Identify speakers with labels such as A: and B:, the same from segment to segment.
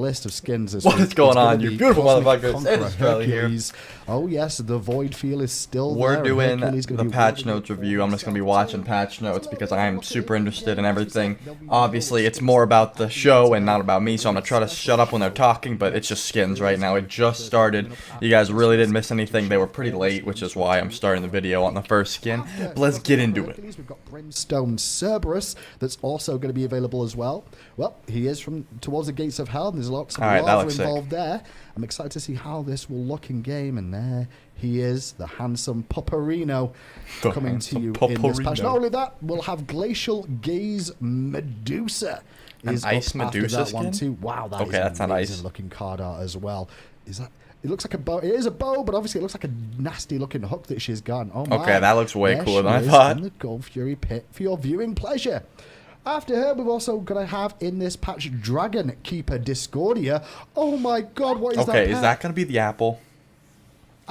A: list of skins this
B: What
A: week.
B: is going on,
A: It's
B: you
A: gonna be
B: beautiful
A: Cosmic
B: motherfuckers?
A: Conqueror
B: It's Charlie here.
A: Hercules. Oh yes, the void feel is still there.
B: We're doing
A: Hercules gonna
B: the
A: be
B: patch
A: wielding
B: notes
A: it for
B: review. I'm just going to be
A: himself
B: watching
A: too.
B: patch notes
A: It's a
B: because
A: little
B: I am
A: bit
B: super
A: of a
B: interested in
A: game.
B: everything.
A: There'll be no
B: Obviously, it's
A: skins
B: more
A: that
B: about the
A: happen
B: show and
A: today.
B: not about me, so I'm going to try to shut up when they're talking, but it's just skins right now. It just started. You guys really didn't miss anything. They were pretty late, which is why I'm starting the video on the first skin. But let's get into it.
A: We've got Brimstone Cerberus that's also going to be available as well. Well, he is from towards the gates of hell, and there's lots of
B: Alright, that
A: lava
B: looks sick.
A: involved there. I'm excited to see how this will look in game, and there he is, the handsome Pupperino,
B: The
A: coming to you
B: handsome
A: in this patch.
B: Pupperino.
A: Not only that, we'll have Glacial Gaze Medusa.
B: An
A: Is
B: ice
A: up after
B: Medusa
A: that one
B: skin?
A: too. Wow, that
B: Okay,
A: is
B: that's
A: an
B: not
A: amazing
B: ice.
A: looking card art as well. Is that? It looks like a bow. It is a bow, but obviously it looks like a nasty looking hook that she's got. Oh my!
B: Okay, that looks way
A: There
B: cooler
A: she
B: than I
A: is
B: thought.
A: in the Gold Fury pit for your viewing pleasure. After her, we've also going to have in this patch Dragon Keeper Discordia. Oh my god, what is that?
B: Okay, is
A: pet?
B: that going to be the apple?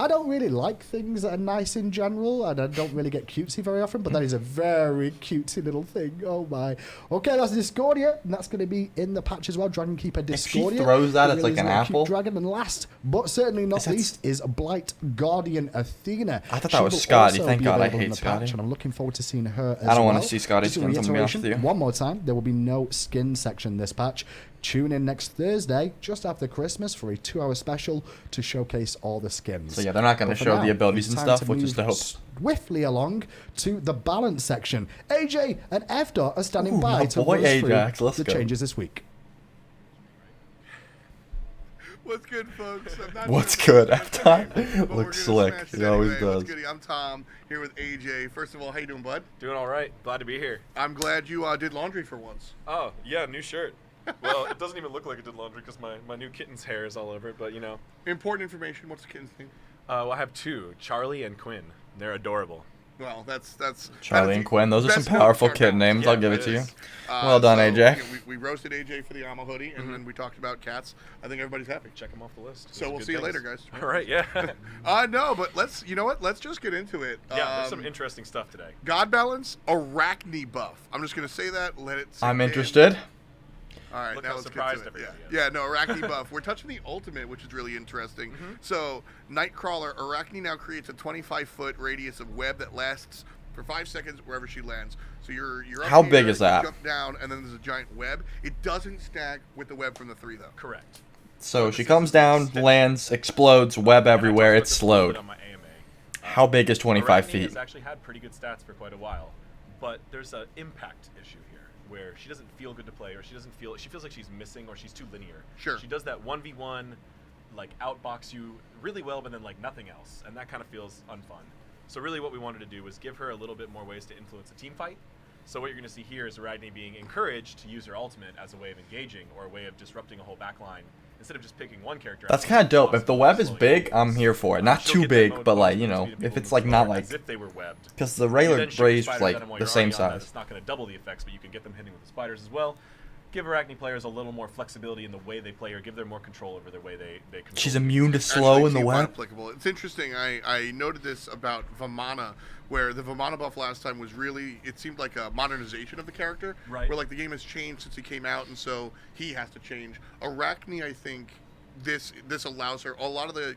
A: I don't really like things that are nice in general, and I don't really get cutesy very often, but that is a very cutesy little thing. Oh my. Okay, that's Discordia, and that's going to be in the patch as well. Dragon Keeper Discordia.
B: If she throws that,
A: It
B: it's like
A: is
B: an
A: a cute
B: apple?
A: dragon. And last, but certainly not
B: Is that
A: least, is Blight Guardian Athena.
B: I thought
A: She
B: that was
A: will
B: Scotty.
A: also
B: Thank
A: be
B: God, I
A: available in
B: hate
A: the
B: Scotty.
A: patch, and I'm looking forward to seeing her as
B: I don't
A: well.
B: want to see Scotty
A: Just a
B: skins, I'm gonna be honest with
A: reiteration,
B: you.
A: one more time, there will be no skin section this patch. Tune in next Thursday, just after Christmas, for a 2-hour special to showcase all the skins.
B: So yeah, they're not going to
A: But for
B: show
A: now,
B: the abilities
A: it's
B: and
A: time
B: stuff,
A: to
B: which is
A: move
B: the hope.
A: swiftly along to the balance section. AJ and F-Dot are standing
B: Ooh,
A: by
B: my
A: to
B: boy
A: run us through
B: Ajax, let's
A: the
B: go.
A: changes this week.
C: What's good, folks? I'm not
B: What's
C: sure
B: good?
C: if it's
B: F-Time
C: gonna happen, but we're
B: looks
C: gonna
B: slick.
C: smash
B: He
C: it
B: always
C: anyway. What's
B: does.
C: goody? I'm Tom, here with AJ. First of all, how you doing, bud?
D: Doing all right. Glad to be here.
C: I'm glad you did laundry for once.
D: Oh, yeah, new shirt. Well, it doesn't even look like it did laundry because my new kitten's hair is all over it, but you know.
C: Important information. What's the kitten's name?
D: Well, I have two, Charlie and Quinn. They're adorable.
C: Well, that's
B: Charlie and Quinn, those are some
C: best known
B: powerful
C: for
B: kid
C: our
B: names.
D: Yeah,
B: I'll give it
D: it
B: to you.
D: is.
B: Well done, AJ.
C: yeah, we roasted AJ for the Amo hoodie, and then we talked about cats. I think everybody's happy.
D: Check them off the list.
C: So
D: Those are
C: we'll
D: good
C: see you
D: things.
C: later, guys.
D: All right, yeah.
C: No, but you know what? Let's just get into it.
D: Yeah, there's some interesting stuff today.
C: God balance, Arachne buff. I'm just gonna say that. Let it. Sink
B: I'm
C: in.
B: interested.
C: All right,
D: Look
C: now
D: how
C: let's
D: surprised
C: get to it.
D: everybody is.
C: Yeah, no, Arachne buff. We're touching the ultimate, which is really interesting. So, Nightcrawler, Arachne now creates a 25-foot radius of web that lasts for 5 seconds wherever she lands. So you're up
B: How
C: here,
B: big is
C: you
B: that?
C: jump down, and then there's a giant web. It doesn't stack with the web from the 3, though.
D: Correct.
B: So she comes down, lands, explodes, web everywhere. It's slowed.
D: On my AMA.
B: How big is 25
D: Arachne
B: feet?
D: has actually had pretty good stats for quite a while, but there's an impact issue here where she doesn't feel good to play, or she feels like she's missing, or she's too linear.
C: Sure.
D: She does that 1v1, like outbox you really well, but then like nothing else, and that kind of feels unfun. So really, what we wanted to do was give her a little bit more ways to influence a team fight. So what you're going to see here is Arachne being encouraged to use her ultimate as a way of engaging, or a way of disrupting a whole backline, instead of just picking one character.
B: That's kind of dope. If the web is big, I'm here for it. Not
D: She'll
B: too
D: get that
B: big,
D: mode
B: but like,
D: bonus
B: you
D: because
B: know,
D: we need
B: if
D: people
B: it's
D: to
B: like
D: move
B: not
D: forward
B: like,
D: as if they were webbed.
B: because the
D: You
B: regular
D: then shoot
B: Braves
D: spiders
B: like
D: at 'em while
B: the
D: you're
B: same
D: already on that.
B: size.
D: It's not going to double the effects, but you can get them hitting with the spiders as well. Give Arachne players a little more flexibility in the way they play, or give them more control over the way they control.
B: She's
D: the game.
B: immune to slow
C: Actually,
B: in the
C: team fight
B: web.
C: applicable. It's interesting. I noted this about Vamana, where the Vamana buff last time was really, it seemed like a modernization of the character.
D: Right.
C: Where like the game has changed since he came out, and so he has to change. Arachne, I think, this allows her. A lot of the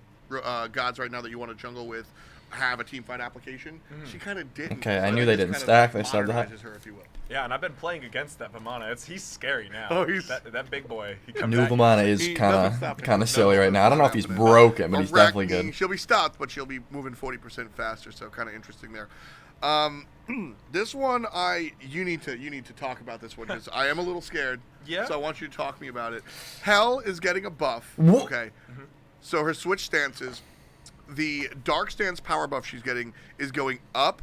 C: gods right now that you want to jungle with have a team fight application. She kind of didn't.
B: Okay, I
C: so
B: knew
C: that
B: they
C: just
B: didn't
C: kind of
B: stack, they said that.
C: modernizes her, if you will.
D: Yeah, and I've been playing against that Vamana. He's scary now.
C: Oh, he's-
D: that big boy. He comes
B: New
D: at you.
B: Vamana is
C: He doesn't stop
B: kind
C: him.
B: of silly
C: No,
B: right now. I don't know if he's
C: happening.
B: broken, but he's definitely
C: Arachne,
B: good.
C: She'll be stopped, but she'll be moving 40% faster, so kind of interesting there. This one, you need to talk about this one because I am a little scared.
D: Yeah?
C: So I want you to talk to me about it. Hell is getting a buff.
B: Wha-
C: Okay. So her switch stances, the dark stance power buff she's getting is going up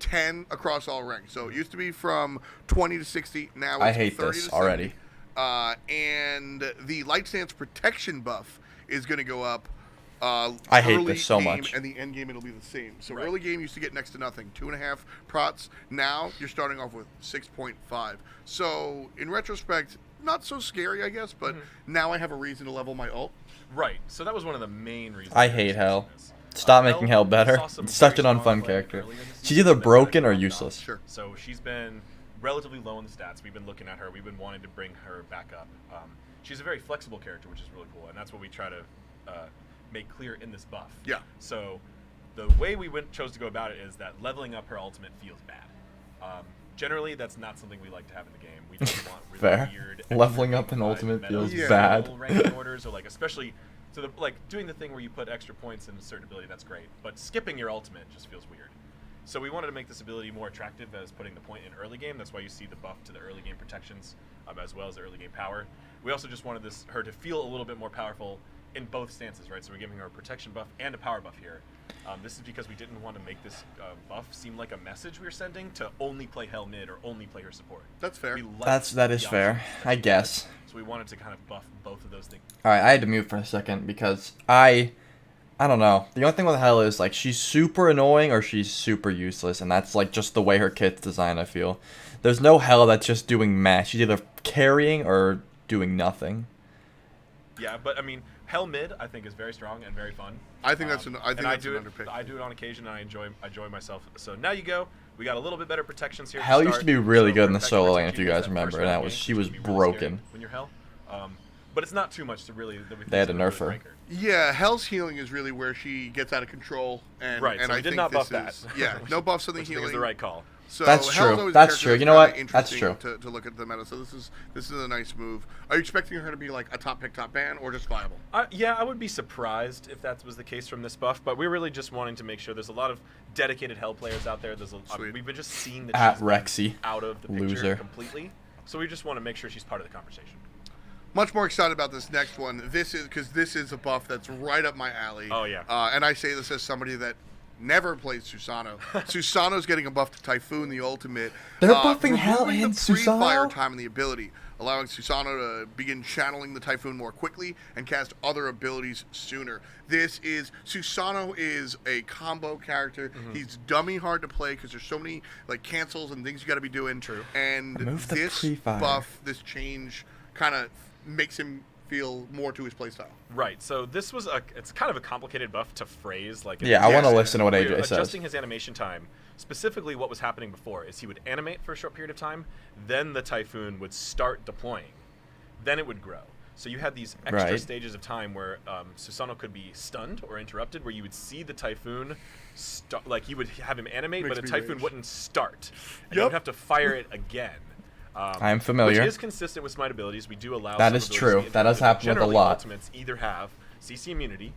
C: 10 across all ranks. So it used to be from 20 to 60. Now it's
B: I hate
C: 30
B: this
C: to
B: already.
C: 70. And the light stance protection buff is going to go up.
B: I hate
C: early
B: this so
C: game,
B: much.
C: And the end game it'll be the same. So
D: Right.
C: early game used to get next to nothing, 2.5 prots. Now you're starting off with 6.5. So in retrospect, not so scary, I guess. But now I have a reason to level my ult.
D: Right. So that was one of the main reasons.
B: I
D: for
B: hate
D: choosing
B: Hell.
D: this.
B: Stop making Hell better.
D: saw some
B: It's such
D: very
B: an
D: strong
B: unfun
D: play
B: character.
D: early in the
B: She's
D: season,
B: either
D: but then
B: broken
D: it
B: or
D: dropped off.
B: useless.
C: Sure.
D: So she's been relatively low in the stats. We've been looking at her. We've been wanting to bring her back up. she's a very flexible character, which is really cool, and that's what we try to make clear in this buff.
C: Yeah.
D: So the way we chose to go about it is that leveling up her ultimate feels bad. Generally, that's not something we like to have in the game. We don't want really
B: Fair.
D: weird.
B: Leveling up an
D: extra
B: ultimate
D: metas,
B: feels bad.
D: ranking orders, or like especially to the like doing the thing where you put extra points in a certain ability. That's great, but skipping your ultimate just feels weird. So we wanted to make this ability more attractive as putting the point in early game. That's why you see the buff to the early game protections, as well as the early game power. We also just wanted her to feel a little bit more powerful in both stances, right? So we're giving her a protection buff and a power buff here. This is because we didn't want to make this buff seem like a message we were sending to only play Hell mid or only play her support.
C: That's fair.
B: That is fair, I guess.
D: So we wanted to kind of buff both of those things.
B: All right, I had to mute for a second because I don't know. The only thing with Hell is like she's super annoying or she's super useless, and that's like just the way her kit's designed. I feel there's no Hell that's just doing meh. She's either carrying or doing nothing.
D: Yeah, but I mean, Hell mid I think is very strong and very fun.
C: I think that's an underpick.
D: I do it on occasion, and I enjoy myself. So now you go. We got a little bit better protections here.
B: Hell
D: to
B: used
D: start.
B: to be really
D: So
B: good in the
D: protecting
B: solo
D: protects
B: lane, if you guys
D: that
B: remember,
D: first
B: and
D: round
B: that was
D: game,
B: she
D: which
B: was
D: can be really scary
B: broken.
D: when you're Hell. But it's not too much to really. That we
B: They had
D: think
B: to
D: is
B: nerf
D: really
B: her.
D: break
C: Yeah, Hell's healing is really where she gets out of control, and
D: Right,
C: and
D: so
C: I
D: we did
C: think
D: not buff
C: this
D: that.
C: is yeah, no buffs on the
D: Which I think
C: healing.
D: is the right call.
C: So
B: That's
C: Hell's
B: true.
C: always a
B: That's
C: character
B: true. You
C: that's
B: know what?
C: kinda
B: That's
C: interesting To look at the meta. So this is a nice move. Are you expecting her to be like a top pick, top ban, or just viable?
D: Yeah, I would be surprised if that was the case from this buff, but we're really just wanting to make sure there's a lot of dedicated Hell players out there. We've been just seeing that
B: At
D: she's
B: Rexy.
D: out of the picture
B: Loser.
D: completely, so we just want to make sure she's part of the conversation.
C: Much more excited about this next one. This is a buff that's right up my alley.
D: Oh, yeah.
C: And I say this as somebody that never played Susano. Susano's getting a buff to Typhoon, the ultimate.
B: They're buffing Hell
C: removing
B: and
C: the pre-fire
B: Susano?
C: time and the ability, allowing Susano to begin channeling the Typhoon more quickly and cast other abilities sooner. Susano is a combo character. He's dummy hard to play because there's so many like cancels and things you got to be doing.
D: True.
C: And
B: Remove the
C: this
B: pre-fire.
C: buff, this change, kind of makes him feel more to his playstyle.
D: Right. So this was it's kind of a complicated buff to phrase. Like
B: Yeah, I want to
C: Yes.
B: listen to what
D: we're
B: AJ says.
D: adjusting his animation time. Specifically, what was happening before is he would animate for a short period of time, then the Typhoon would start deploying, then it would grow. So you had these extra
B: Right.
D: stages of time where Susano could be stunned or interrupted, where you would see the Typhoon, like you would have him animate,
C: Makes
D: but the
C: me
D: Typhoon
C: rage.
D: wouldn't start. And you
C: Yep.
D: would have to fire it again.
B: I am familiar.
D: Which is consistent with SMITE abilities. We do allow
B: That
D: some
B: is
D: abilities
B: true.
D: to be
B: That does
D: interrupted, but
B: happen with a
D: generally
B: lot.
D: Ultimates either have CC immunity,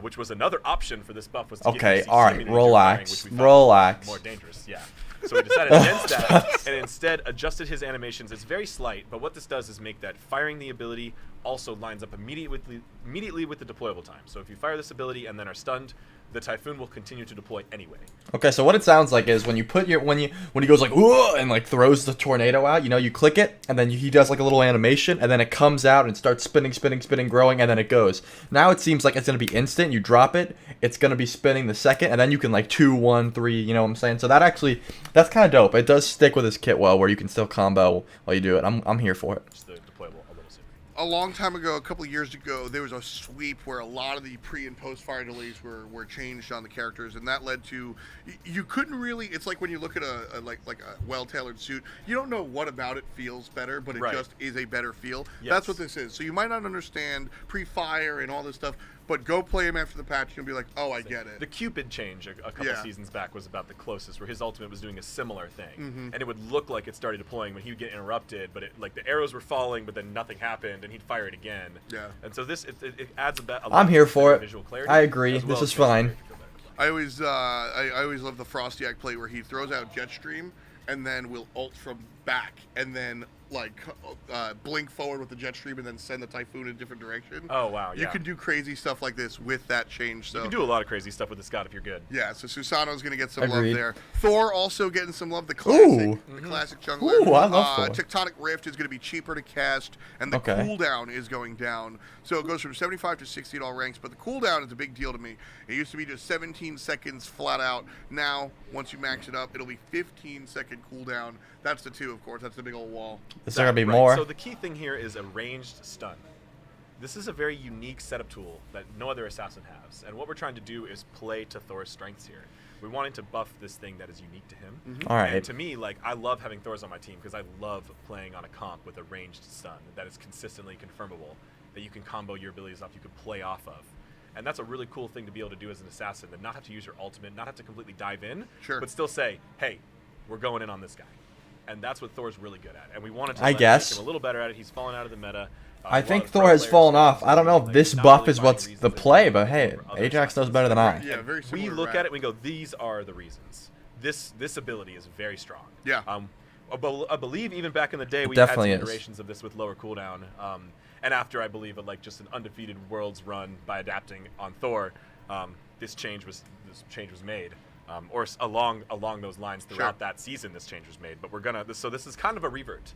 D: which was another option for this buff. Was to give
B: Okay,
D: you CC
B: all right,
D: immunity during firing, which we found
B: relax.
D: More dangerous, yeah. So we decided against that and instead adjusted his animations. It's very slight, but what this does is make that firing the ability also lines up immediately with the deployable time. So if you fire this ability and then are stunned, the Typhoon will continue to deploy anyway.
B: Okay, so what it sounds like is when you put when he goes like ooh and like throws the tornado out, you click it and then he does like a little animation and then it comes out and starts spinning, growing, and then it goes. Now it seems like it's gonna be instant. You drop it, it's gonna be spinning the second, and then you can like 2, 1, 3. You know what I'm saying? So that's kind of dope. It does stick with his kit well, where you can still combo while you do it. I'm here for it.
D: Just the deployable a little sooner.
C: A long time ago, a couple of years ago, there was a sweep where a lot of the pre and post fire delays were changed on the characters, and that led to you couldn't really. It's like when you look at a well tailored suit, you don't know what about it feels better, but it
D: Right.
C: just is a better feel.
D: Yes.
C: That's what this is. So you might not understand pre fire and all this stuff, but go play him after the patch, you'll be like, oh, I get it.
D: The Cupid change a couple
C: Yeah.
D: seasons back was about the closest, where his ultimate was doing a similar thing,
C: Mhm.
D: and it would look like it started deploying when he would get interrupted, but like the arrows were falling, but then nothing happened, and he'd fire it again.
C: Yeah.
D: And so this it adds a lot
B: I'm here
D: of
B: for it.
D: visual clarity.
B: I agree.
D: as well
B: This
D: as
B: is
D: makes the
B: fine.
D: character feel better.
C: I always love the Frostiac play where he throws out Jetstream and then will ult from back and then blink forward with the Jetstream and then send the Typhoon in a different direction.
D: Oh wow,
C: You
D: yeah.
C: can do crazy stuff like this with that change. So
D: You can do a lot of crazy stuff with this god if you're good.
C: yeah, so Susano's gonna get some
B: Agreed.
C: love there. Thor also getting some love. The classic jungler.
B: Ooh, I love Thor.
C: Tectonic Rift is gonna be cheaper to cast, and the
B: Okay.
C: cooldown is going down. So it goes from 75 to 60 at all ranks, but the cooldown is a big deal to me. It used to be just 17 seconds flat out. Now, once you max it up, it'll be 15-second cooldown. That's the 2, of course. That's the big old wall.
B: Is there gonna be
D: Right,
B: more?
D: So the key thing here is a ranged stun. This is a very unique setup tool that no other assassin has, and what we're trying to do is play to Thor's strengths here. We wanted to buff this thing that is unique to him.
B: All right.
D: And to me, like, I love having Thor's on my team because I love playing on a comp with a ranged stun that is consistently confirmable, that you can combo your abilities off, you can play off of. And that's a really cool thing to be able to do as an assassin, to not have to use your ultimate, not have to completely dive in, but still say, hey, we're going in on this guy. And that's what Thor's really good at. And we wanted to make him a little better at it. He's fallen out of the meta.
B: I think Thor has fallen off. I don't know if this buff is what's the play, but hey, Ajax knows better than I.
C: Yeah, very similar.
D: We look at it and we go, these are the reasons. This ability is very strong.
C: Yeah.
D: I believe even back in the day we
B: definitely
D: had some iterations of this with lower cooldown. And after, I believe, like just an undefeated Worlds run by adapting on Thor, this change was made. Or along those lines throughout that season, this change was made. But we're gonna. So this is kind of a revert.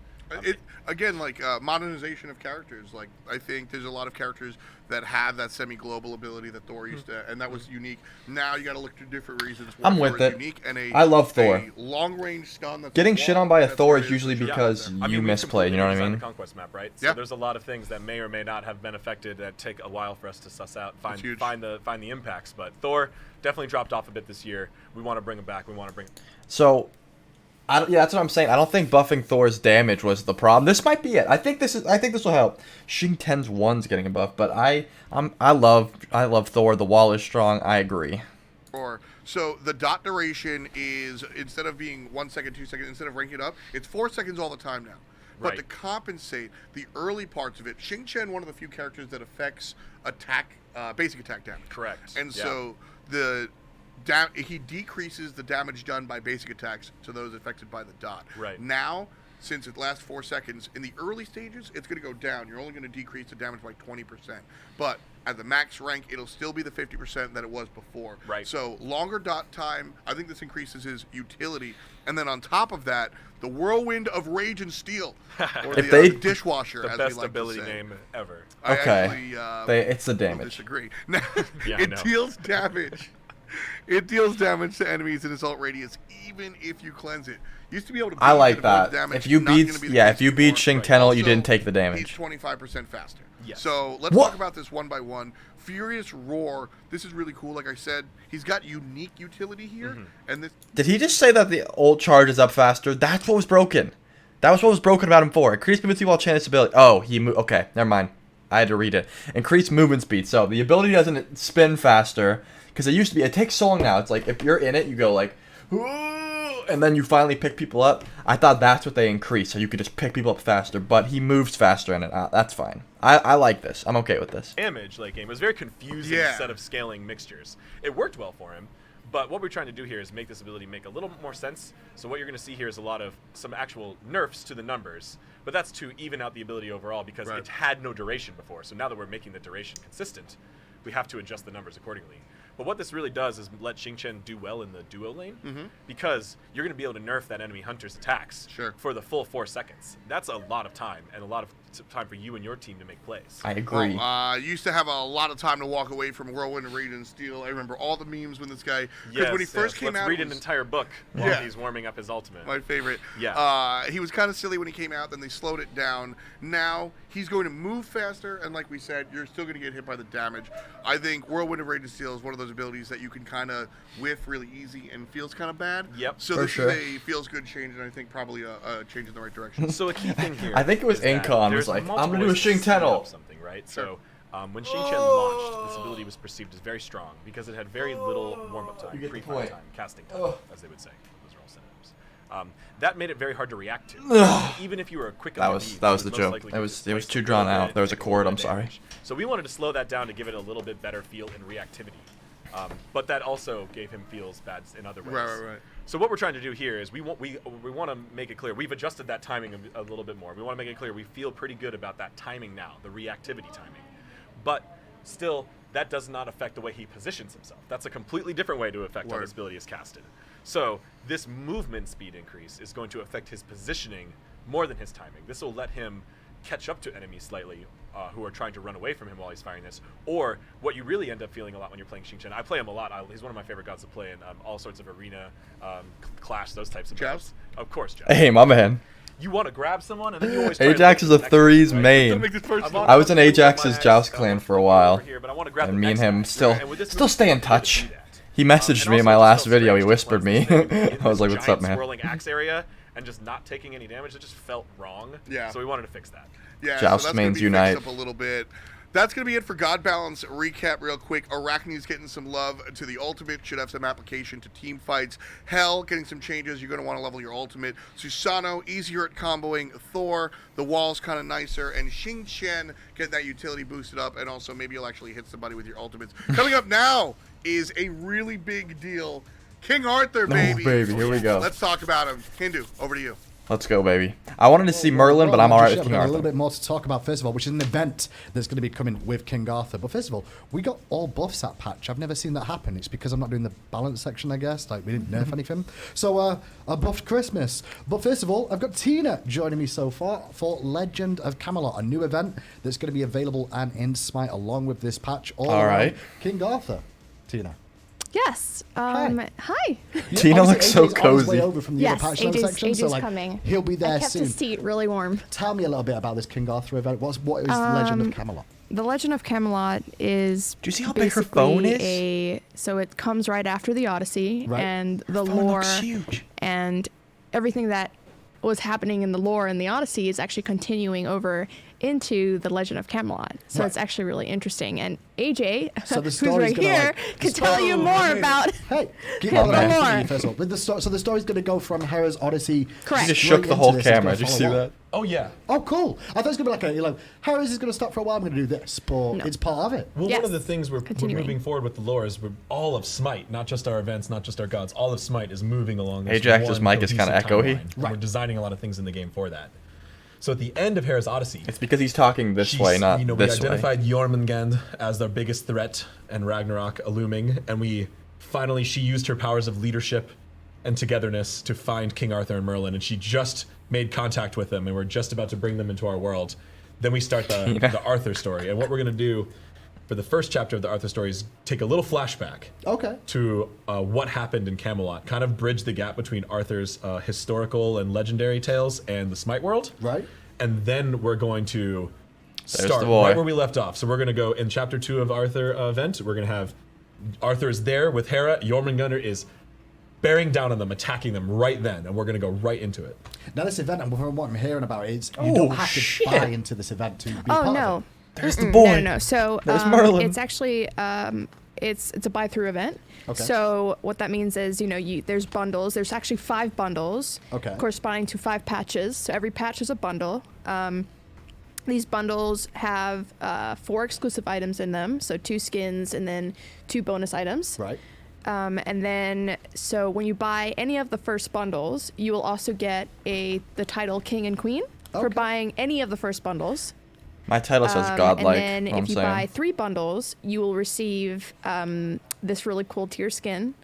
C: Again, like modernization of characters. Like I think there's a lot of characters that have that semi-global ability that Thor used to, and that was unique. Now you got to look through different reasons.
B: I'm with it.
C: Unique and
B: I love Thor.
C: A long-range stun. That's
B: getting shit on by a Thor is usually because you misplayed. You know what I mean?
D: The conquest map, right? So there's a lot of things that may or may not have been affected that take a while for us to suss out, find the impacts. But Thor definitely dropped off a bit this year. We want to bring him back.
B: So. Yeah, that's what I'm saying. I don't think buffing Thor's damage was the problem. This might be it. I think this will help. Xing Ten's 1's getting a buff, but I love Thor. The wall is strong. I agree.
C: So the dot duration is, instead of being 1 second, 2 seconds, instead of ranking it up, it's 4 seconds all the time now. But to compensate the early parts of it, Xing Chen, one of the few characters that affects basic attack damage.
D: Correct.
C: And so he decreases the damage done by basic attacks to those affected by the dot.
D: Right.
C: Now, since it lasts 4 seconds, in the early stages, it's going to go down. You're only going to decrease the damage by 20%. But at the max rank, it'll still be the 50% that it was before.
D: Right.
C: So longer dot time, I think this increases his utility. And then on top of that, the Whirlwind of Rage and Steel, or the dishwasher,
D: the
C: as
D: best
C: we like
D: ability
C: to say.
D: name ever.
B: Okay. It's the damage.
C: Disagree. Now, it deals damage. It deals damage to enemies in assault radius, even if you cleanse it. Used to be able to.
B: I like that. If you beat Xing Tenel, you didn't take the damage.
C: He's 25% faster.
D: Yes.
C: So let's talk about this one by one. Furious Roar. This is really cool. Like I said, he's got unique utility here, and this.
B: Did he just say that the ult charge is up faster? That's what was broken. That was what was broken about him for. Increased movement while chance ability. Oh, okay, never mind. I had to read it. Increased movement speed. So the ability doesn't spin faster. Because it takes so long now. It's like, if you're in it, you go like, and then you finally pick people up. I thought that's what they increased, so you could just pick people up faster. But he moves faster in it. That's fine. I like this. I'm okay with this.
D: Damage late game. It was very confusing set of scaling mixtures. It worked well for him. But what we're trying to do here is make this ability make a little bit more sense. So what you're going to see here is some actual nerfs to the numbers. But that's to even out the ability overall because it had no duration before. So now that we're making the duration consistent, we have to adjust the numbers accordingly. But what this really does is let Xing Chen do well in the duo lane because you're going to be able to nerf that enemy hunter's attacks for the full 4 seconds. That's a lot of time and a lot of time for you and your team to make plays.
B: I agree.
C: Used to have a lot of time to walk away from Whirlwind, Rage, and Steel. I remember all the memes when this guy, because when he first came out,
D: read an entire book while he's warming up his ultimate.
C: My favorite. He was kind of silly when he came out. Then they slowed it down. Now he's going to move faster, and like we said, you're still going to get hit by the damage. I think Whirlwind of Rage and Steel is one of those abilities that you can kind of whiff really easy and feels kind of bad.
D: Yep.
C: So this is a feels good change, and I think probably a change in the right direction.
D: So a key thing here,
B: I think it was Incon was like, I'm gonna do a Xing Tenel.
D: Something, right? So when Xing Chen launched, this ability was perceived as very strong because it had very little warm-up time, pre-fight time, casting time, as they would say. Those are all synonyms. That made it very hard to react to. Even if you were quick on the
B: that was the joke. It was too drawn out. There was a chord. I'm sorry.
D: So we wanted to slow that down to give it a little bit better feel and reactivity. But that also gave him feels bad in other ways.
C: Right.
D: So what we're trying to do here is we want to make it clear. We've adjusted that timing a little bit more. We want to make it clear we feel pretty good about that timing now, the reactivity timing. But still, that does not affect the way he positions himself. That's a completely different way to affect how this ability is casted. So this movement speed increase is going to affect his positioning more than his timing. This will let him catch up to enemies slightly who are trying to run away from him while he's firing this. Or what you really end up feeling a lot when you're playing Xing Chen. I play him a lot. He's one of my favorite gods to play in all sorts of arena, clash, those types of games. Of course, Joust.
B: Hey, my man.
D: You want to grab someone, and then you always
B: Ajax is a Threes main. I was in Ajax's Joust clan for a while, and me and him still stay in touch. He messaged
D: And
B: me in
D: also
B: my
D: it just
B: last
D: felt
B: video. He
D: strange to
B: whispered
D: cleanse
B: me.
D: this thing in
B: I was
D: this
B: like, "What's up,
D: giant
B: man?"
D: swirling axe area and just not taking any damage. It just felt wrong.
C: Yeah.
D: So we wanted to fix that.
C: Yeah,
B: Joust
C: so that's
B: mains
C: gonna be
B: unite.
C: fixed up a little bit. That's going to be it for God Balance. Recap real quick. Arachne's getting some love to the ultimate. Should have some application to team fights. Hell getting some changes. You're going to want to level your ultimate. Susano, easier at comboing. Thor, the wall's kind of nicer. And Xing Chen, get that utility boosted up. And also maybe you'll actually hit somebody with your ultimates. Coming up now is a really big deal. King Arthur, baby.
B: Oh, baby, here we go.
C: Let's talk about him. Hindu, over to you.
B: Let's go, baby. I wanted to see Merlin, but I'm alright with
A: We've
B: King
A: got a
B: Arthur.
A: little bit more to talk about, first of all, which is an event that's going to be coming with King Arthur. But first of all, we got all buffs at patch. I've never seen that happen. It's because I'm not doing the balance section, I guess. Like, we didn't nerf anything. So, a buffed Christmas. But first of all, I've got Tina joining me so far for Legend of Camelot, a new event that's going to be available and in SMITE along with this patch. All
B: All
A: around
B: right.
A: King Arthur. Tina.
E: Yes.
A: Hi.
E: Hi.
B: Tina
A: Obviously,
B: looks so
A: AJ's on his way
B: cozy.
A: over from the
E: Yes,
A: other patch notes
E: AJ's
A: section, so
E: AJ's
A: like
E: coming.
A: he'll be there
E: I kept
A: soon.
E: his seat really warm.
A: Tell me a little bit about this King Arthur event. What is the Legend of Camelot?
E: The Legend of Camelot is
B: Do you see how big her phone
E: basically
B: is?
E: so it comes right after the Odyssey,
A: Right.
E: and the
B: phone
E: lore
B: looks huge.
E: and everything that was happening in the lore in the Odyssey is actually continuing over into the Legend of Camelot. So
A: Right.
E: it's actually really interesting. And AJ,
A: So the
E: who's
A: story's
E: right
A: gonna,
E: here,
A: like,
E: can tell you more about.
A: Hey, keep
E: Yeah,
A: on
E: the
A: that
E: lore.
A: first of all. With the so the story's going to go from Hera's Odyssey.
E: Correct.
B: She just
A: straight
B: shook the
A: into
B: whole
A: this. It's
B: camera.
A: gonna
B: Did you see
A: follow
B: that?
A: up.
F: Oh yeah.
A: Oh, cool. I thought it was going to be like, Hera's is going to stop for a while. I'm going to do this, but
E: No.
A: it's part of it.
F: Well,
E: Yes.
F: one of the things we're
E: Continuing.
F: moving forward with the lore is we're all of SMITE, not just our events, not just our gods. All of SMITE is moving along. This
B: Ajax's
F: one
B: mic is kinda
F: cohesive
B: echoey.
F: timeline, and
A: Right.
F: We're designing a lot of things in the game for that. So at the end of Hera's Odyssey,
B: It's because he's talking this
F: she's-
B: way, not
F: we
B: this way.
F: identified Jormungand as our biggest threat and Ragnarok looming, and she used her powers of leadership and togetherness to find King Arthur and Merlin, and she just made contact with them, and we're just about to bring them into our world. Then we start the Arthur story, and what we're gonna do for the first chapter of the Arthur story is take a little flashback
A: Okay.
F: to what happened in Camelot, kind of bridge the gap between Arthur's historical and legendary tales and the Smite world.
A: Right.
F: And then we're going to start
B: the boy.
F: right where we left off. So we're going to go in chapter 2 of Arthur event. We're going to have Arthur is there with Hera. Jormungandr is bearing down on them, attacking them right then, and we're going to go right into it.
A: Now, this event, and what I'm hearing about is you
B: Oh,
A: don't have to
B: shit.
A: buy into this event to be
E: Oh
A: part
E: no.
A: of it.
B: There's the
E: Mm-mm,
B: boy.
E: No. So
B: There's Merlin.
E: it's actually it's a buy through event.
A: Okay.
E: So what that means is there's bundles. There's actually 5 bundles.
A: Okay.
E: Corresponding to 5 patches. So every patch is a bundle. These bundles have 4 exclusive items in them. So 2 skins and then 2 bonus items.
A: Right.
E: And then, so when you buy any of the first bundles, you will also get the title King and Queen for
A: Okay.
E: buying any of the first bundles.
B: My title says godlike.
E: And then
B: know what
E: if
B: I'm
E: you
B: saying?
E: buy 3 bundles, you will receive this really cool tier skin.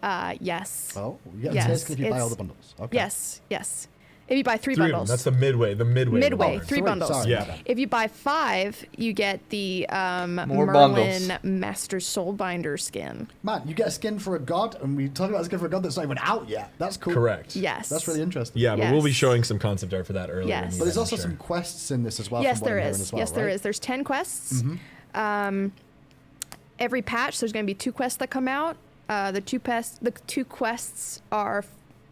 E: Yes.
A: Oh, yeah.
E: Yes,
A: If you buy all
E: it's-
A: the bundles. Okay.
E: Yes. If you buy 3
F: Three of them.
E: bundles.
F: That's the midway.
E: Midway,
F: one.
E: 3 bundles.
A: Sorry,
F: Yeah.
A: my bad.
E: If you buy 5, you get the
B: More
E: Merlin
B: bundles.
E: Master Soulbinder skin.
A: Man, you get a skin for a god, and we talk about a skin for a god that's not even out yet. That's cool.
F: Correct.
E: Yes.
A: That's really interesting.
F: Yeah, but we'll be
E: Yes.
F: showing some concept art for that earlier.
E: Yes.
F: in the
A: But there's
F: event,
A: also
F: I'm
A: some
F: sure.
A: quests in this as well.
E: Yes,
A: from what
E: there
A: I'm hearing
E: is.
A: as well,
E: Yes, there
A: right?
E: is. There's 10 quests.
A: Mm-hmm.
E: Every patch, there's going to be 2 quests that come out. The two quests are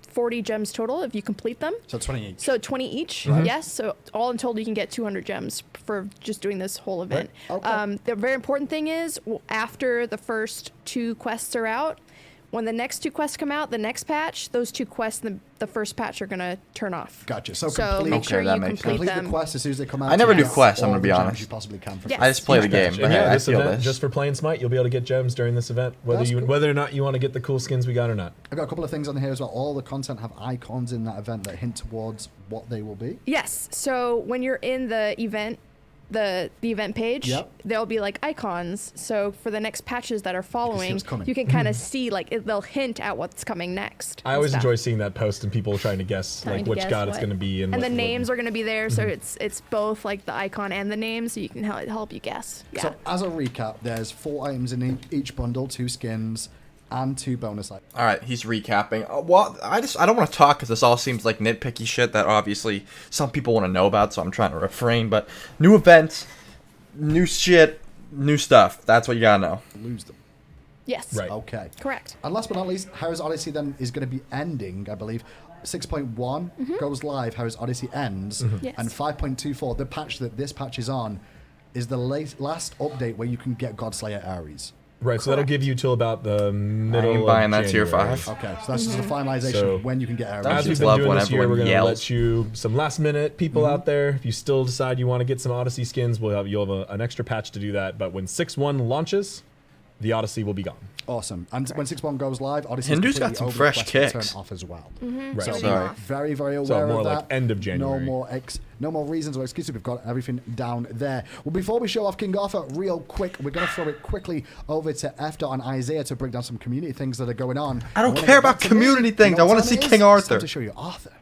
E: 40 gems total if you complete them.
A: So 20 each.
E: So 20 each. Yes. So all in total, you can get 200 gems for just doing this whole event.
A: Right. Okay.
E: The very important thing is after the first 2 quests are out, when the next 2 quests come out, the next patch, those 2 quests in the first patch are going to turn off.
A: Gotcha. So
E: So
A: complete,
E: make sure
B: Okay, that
E: you
B: makes
E: complete
A: complete
E: them.
A: the quests as soon as they come out.
B: I never
A: to
B: do
A: get
B: quests, I'm
A: all
B: gonna
A: the
B: be
A: gems
B: honest.
A: You possibly can for
E: Yes.
A: free.
B: I just play the game,
F: And
B: but
F: yeah,
B: hey, I
F: this
B: feel
F: event,
B: this.
F: just for playing Smite, you'll be able to get gems during this event,
A: That's cool.
F: whether or not you want to get the cool skins we got or not.
A: I've got a couple of things on here as well. All the content have icons in that event that hint towards what they will be.
E: Yes. So when you're in the event, the event page,
A: Yep.
E: there'll be like icons. So for the next patches that are following,
A: what's coming.
E: you can kind of see they'll hint at what's coming next.
F: I always enjoy seeing that post and people trying to guess
E: Trying
F: like
E: to
F: which
E: guess
F: god it's
E: what-
F: going to be
E: And
F: what-
E: the
F: what-
E: names are going to be there, so it's both like the icon and the name, so you can help you guess. Yeah.
A: So as a recap, there's 4 items in each bundle, 2 skins, and 2 bonus items.
B: All right, he's recapping. Well, I don't want to talk because this all seems like nitpicky shit that obviously some people want to know about, so I'm trying to refrain. But new events, new shit, new stuff. That's what you gotta know.
A: Lose them.
E: Yes.
F: Right.
A: Okay.
E: Correct.
A: And last but not least, Heroes Odyssey then is going to be ending, I believe. 6.1 goes live, Heroes Odyssey ends,
E: Yes.
A: and 5.24, the patch that this patch is on, is the last update where you can get Godslayer Ares.
F: Right, so that'll give you till about the middle
B: buying
F: of
B: that tier
F: January.
B: 5.
A: Okay, so that's just a finalization
F: So-
A: of when you can get Ares.
B: Don't
F: As
B: you
F: we've been
B: love
F: doing
B: when
F: this year,
B: everyone
F: we're going to
B: yells?
F: let you some last minute people out there. If you still decide you want to get some Odyssey skins, you'll have an extra patch to do that. But when 6.1 launches, the Odyssey will be gone.
A: Awesome. And when 6.1 goes live, Odyssey
B: Hindu's
A: is
B: got
A: completely
B: some
A: over,
B: fresh
A: the quest will
B: kicks.
A: turn off as well.
F: Right.
A: So
B: Sorry.
A: very, very aware
F: So more
A: of
F: like
A: that.
F: end of January.
A: No more reasons or excuses. We've got everything down there. Well, before we show off King Arthur real quick, we're going to throw it quickly over to Efta and Isaiah to break down some community things that are going on.
B: I don't
A: And when
B: care
A: get back
B: about
A: to
B: community
A: me,
B: things. I
A: what
B: wanna
A: time
B: see
A: it
B: King
A: is? It's time
B: Arthur.
A: to show you Arthur.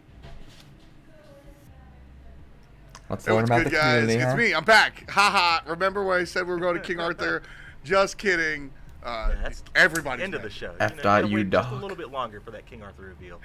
B: Let's
C: Hey,
B: learn
C: what's
B: about
C: good,
B: the
C: guys?
B: community.
C: It's
B: huh?
C: me. I'm back. Haha. Remember when I said we were going to King Arthur? Just kidding.
G: That's
C: Everybody's
G: end of
C: mad.
G: the show.
B: F.
G: You gotta
B: you
G: wait just a
B: dog.
G: little bit longer for that King Arthur reveal.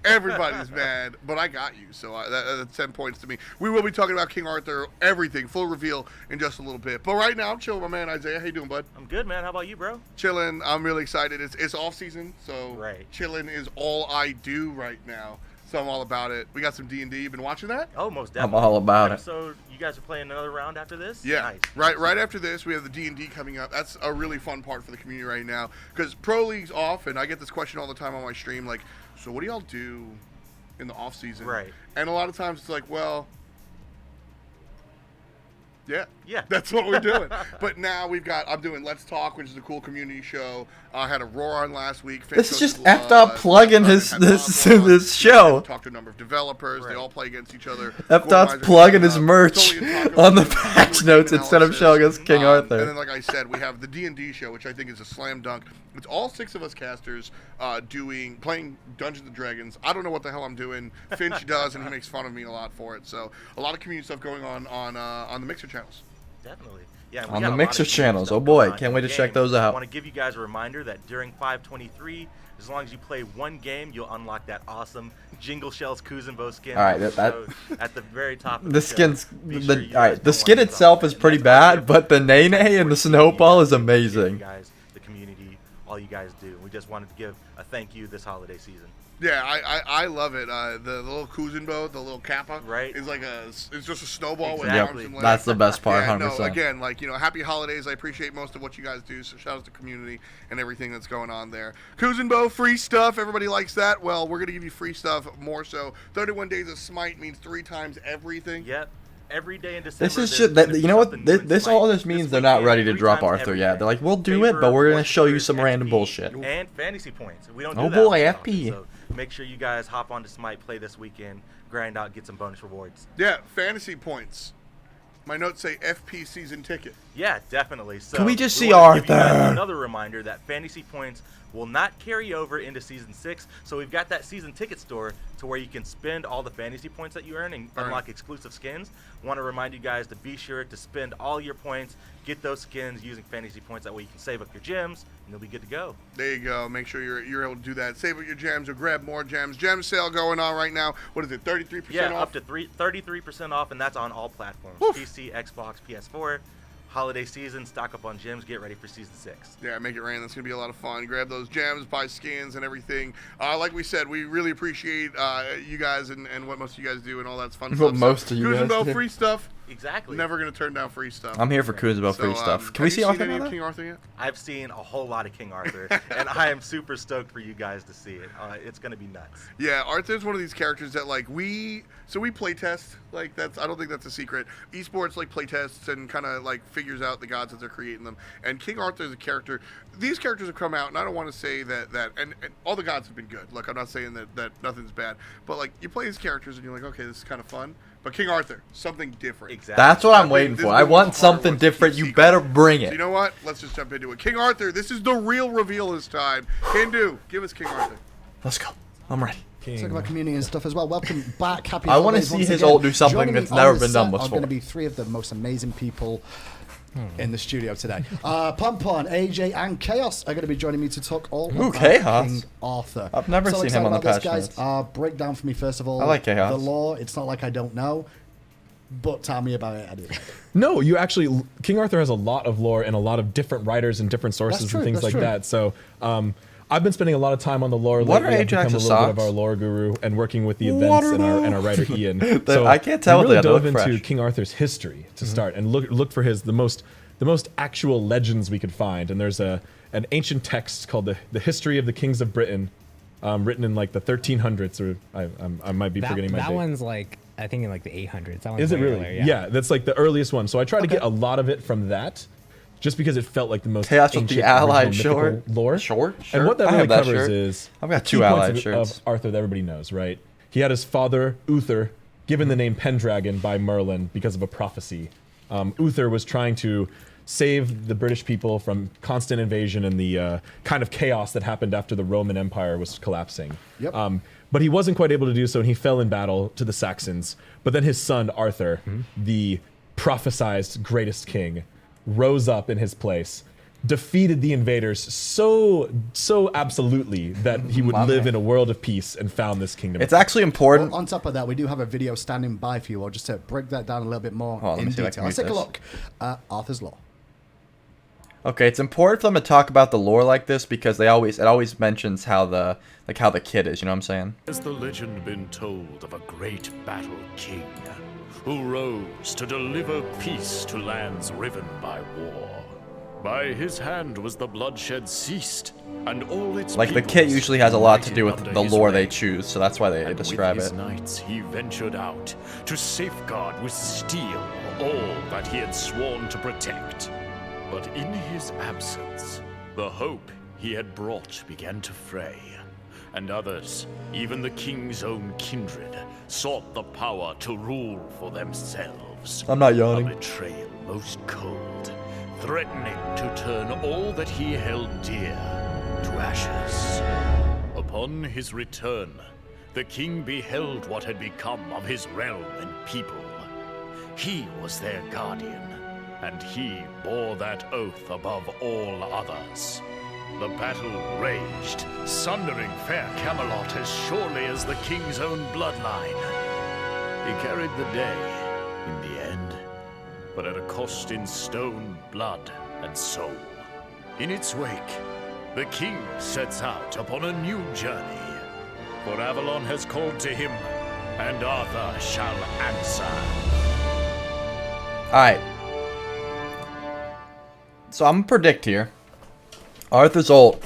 C: Everybody's mad, but I got you. So that's 10 points to me. We will be talking about King Arthur, everything, full reveal in just a little bit. But right now, I'm chilling with my man Isaiah. How you doing, bud?
G: I'm good, man. How about you, bro?
C: Chilling. I'm really excited. It's off season, so
G: Right.
C: chilling is all I do right now. So I'm all about it. We got some D&D. You been watching that?
G: Oh, most
B: I'm
G: definitely.
B: all about it.
G: So you guys are playing another round after this?
C: Yeah,
G: Nice.
C: right after this, we have the D&D coming up. That's a really fun part for the community right now because Pro League's off, and I get this question all the time on my stream, like, so what do y'all do in the off season?
G: Right.
C: And a lot of times it's like, well,
G: Yeah.
C: that's what we're doing. But now I'm doing Let's Talk, which is a cool community show. I had a Roar on last week.
B: This is just effed up plugging his this show.
C: Talked to a number of developers. They
G: Right.
C: all play against each other.
B: F. Dot's
C: Organizers
B: plugging his
C: coming up.
B: merch
C: Totally and Taco
B: on the
C: doing
B: patch
C: game
B: notes instead of
C: analysis.
B: showing us King
C: And
B: Arthur.
C: then, like I said, we have the D&D show, which I think is a slam dunk. It's all 6 of us casters playing Dungeons and Dragons. I don't know what the hell I'm doing. Finch does, and he makes fun of me a lot for it. So a lot of community stuff going on the Mixer channels.
G: Definitely. Yeah, and we
B: On
G: got
B: the
G: a lot
B: Mixer
G: of community
B: channels.
G: stuff
B: Oh boy,
G: going on
B: can't
G: in
B: wait
G: the
B: to check
G: game.
B: those out.
G: I want to give you guys a reminder that during 523, as long as you play one game, you'll unlock that awesome Jingle Shells Kuzenbo skin.
B: All right,
G: So at the very top of
B: The
G: show.
B: skin's
G: Be sure you
B: all right.
G: guys
B: The
G: don't
B: skin
G: want to
B: itself
G: miss
B: is
G: out.
B: pretty
G: And that's all
B: bad, but the Nene and the Snowball is amazing.
G: You guys, the community, all you guys do. We just wanted to give a thank you this holiday season.
C: Yeah, I love it. The little Kuzenbo, the little kappa,
G: Right.
C: is like it's just a snowball with
G: Exactly.
C: arms and legs.
B: That's the best part,
C: Yeah,
B: 100%.
C: no, again, like, happy holidays. I appreciate most of what you guys do. So shout out to the community and everything that's going on there. Kuzenbo, free stuff. Everybody likes that. Well, we're gonna give you free stuff more so. 31 days of Smite means 3 times everything.
G: Yep. Every day in December.
B: This is
G: there's
B: shit
G: gonna
B: that
G: be
B: you know what
G: something new in
B: this
G: Smite.
B: all this means they're not
G: weekend,
B: ready to
G: 3
B: drop
G: times
B: Arthur
G: every
B: yet.
G: day.
B: They're like, we'll do it,
G: Favor,
B: but we're gonna
G: Force
B: show you
G: Features,
B: some random
G: XP,
B: bullshit.
G: And fantasy points. We don't
B: Oh
G: do that
B: boy,
G: very
B: FP.
G: often, so make sure you guys hop onto Smite, play this weekend, grind out, get some bonus rewards.
C: Yeah, fantasy points. My notes say FP season ticket.
G: Yeah, definitely. So
B: Can we just
G: we
B: see
G: wanna give you guys
B: Arthur?
G: Another reminder that fantasy points will not carry over into season 6. So we've got that season ticket store to where you can spend all the fantasy points that you earn and
C: Right.
G: unlock exclusive skins. Want to remind you guys to be sure to spend all your points, get those skins using fantasy points. That way you can save up your gems and you'll be good to go.
C: There you go. Make sure you're able to do that. Save up your gems or grab more gems. Gem sale going on right now. What is it? 33%
G: Yeah,
C: off.
G: up to 33% off, and that's on all platforms:
C: Woof.
G: PC, Xbox, PS4. Holiday season, stock up on gems, get ready for season 6.
C: Yeah, make it rain. That's gonna be a lot of fun. Grab those gems, buy skins and everything. Like we said, we really appreciate you guys and what most of you guys do and all that's fun
B: What
C: stuff.
B: most of you guys
C: Kuzenbo,
B: do.
C: free stuff.
G: Exactly.
C: Never gonna turn down free stuff.
B: I'm here for Kuzenbo free stuff. Can we see
C: Have
B: Arthur
C: you seen any
B: now?
C: of King Arthur yet?
G: I've seen a whole lot of King Arthur, and I am super stoked for you guys to see it. It's gonna be nuts.
C: Yeah, Arthur's one of these characters that we play test. Like I don't think that's a secret. Esports play tests and kind of figures out the gods as they're creating them. And King Arthur is a character. These characters have come out, and I don't want to say that and all the gods have been good. Like I'm not saying that nothing's bad, but you play these characters and you're like, okay, this is kind of fun. But King Arthur, something different.
G: Exactly.
B: That's what I'm
C: This
B: waiting
C: is
B: for.
C: one
B: I
C: of the
B: want
C: harder
B: something
C: ones to keep
B: different. You
C: secret.
B: better bring
C: So
B: it.
C: you know what? Let's just jump into it. King Arthur, this is the real reveal this time. Hindu, give us King Arthur.
B: Let's go. I'm ready.
A: Talk about community and stuff as well. Welcome back. Happy
B: I wanna
A: holidays
B: see
A: once
B: his
A: again.
B: ult do something
A: Joining me
B: that's
A: on
B: never
A: the
B: been done
A: set
B: before.
A: Are going to be 3 of the most amazing people in the studio today. Pompon, AJ, and Chaos are going to be joining me to talk all
B: Ooh,
A: about
B: Chaos.
A: King Arthur.
B: I've never
A: So
B: seen
A: excited
B: him on the
A: about this,
B: patch
A: guys.
B: notes.
A: Break down for me first of all.
B: I like Chaos.
A: The lore. It's not like I don't know. but tell me about it anyway.
F: No, you actually, King Arthur has a lot of lore and a lot of different writers and different sources and things like that. So I've been spending a lot of time on the lore lately. I've become a little bit of our lore guru and working with the events and our writer Ian. So
B: I can't tell.
F: We really dove
B: into
F: into King Arthur's history to start and look for the most actual legends we could find. And there's an ancient text called the History of the Kings of Britain, written in like the 1300s, or I might be forgetting my date.
H: That one's like, I think in like the 800s. That one's
F: Is it really?
H: earlier,
F: Yeah, that's like the earliest one. So I try to get a lot of it from that, just because it felt like the most
B: Chaos with
F: ancient
B: the allied
F: original mythical lore.
B: Shirt?
F: And what that
B: I
F: really
B: have that
F: covers
B: shirt.
F: is
B: I've got
F: the
B: 2
F: key
B: allied
F: points
B: shirts.
F: of Arthur that everybody knows, right? He had his father Uther given the name Pendragon by Merlin because of a prophecy. Uther was trying to save the British people from constant invasion and the kind of chaos that happened after the Roman Empire was collapsing.
A: Yep.
F: But he wasn't quite able to do so, and he fell in battle to the Saxons. But then his son, Arthur, the prophesized greatest king, rose up in his place, defeated the invaders so absolutely that he would live in a world of peace and found this kingdom.
B: It's actually important.
A: Well, on top of that, we do have a video standing by for you, or just to break that down a little bit more
B: Let
A: in
B: me see if I
A: detail.
B: can
A: Let's take a
B: mute
A: look at Arthur's Law.
B: Okay, it's important for them to talk about the lore like this because it always mentions how the kid is. You know what I'm saying?
I: Has the legend been told of a great battle king who rose to deliver peace to lands riven by war? By his hand was the bloodshed ceased, and all its
B: Like the
I: peoples
B: kit usually has a lot to do with
I: united
B: the
I: under
B: lore
I: his
B: they
I: reign.
B: choose, so that's why they
I: And
B: describe
I: with his
B: it.
I: knights he ventured out to safeguard with steel all that he had sworn to protect. But in his absence, the hope he had brought began to fray, and others, even the king's own kindred, sought the power to rule for themselves.
B: I'm not yawning.
I: A betrayal most cold, threatening to turn all that he held dear to ashes. Upon his return, the king beheld what had become of his realm and people. He was their guardian, and he bore that oath above all others. The battle raged, sundering fair Camelot as surely as the king's own bloodline. He carried the day, in the end, but at a cost in stone, blood, and soul. In its wake, the king sets out upon a new journey, for Avalon has called to him, and Arthur shall answer.
B: Alright. So I'm gonna predict here. Arthur's ult.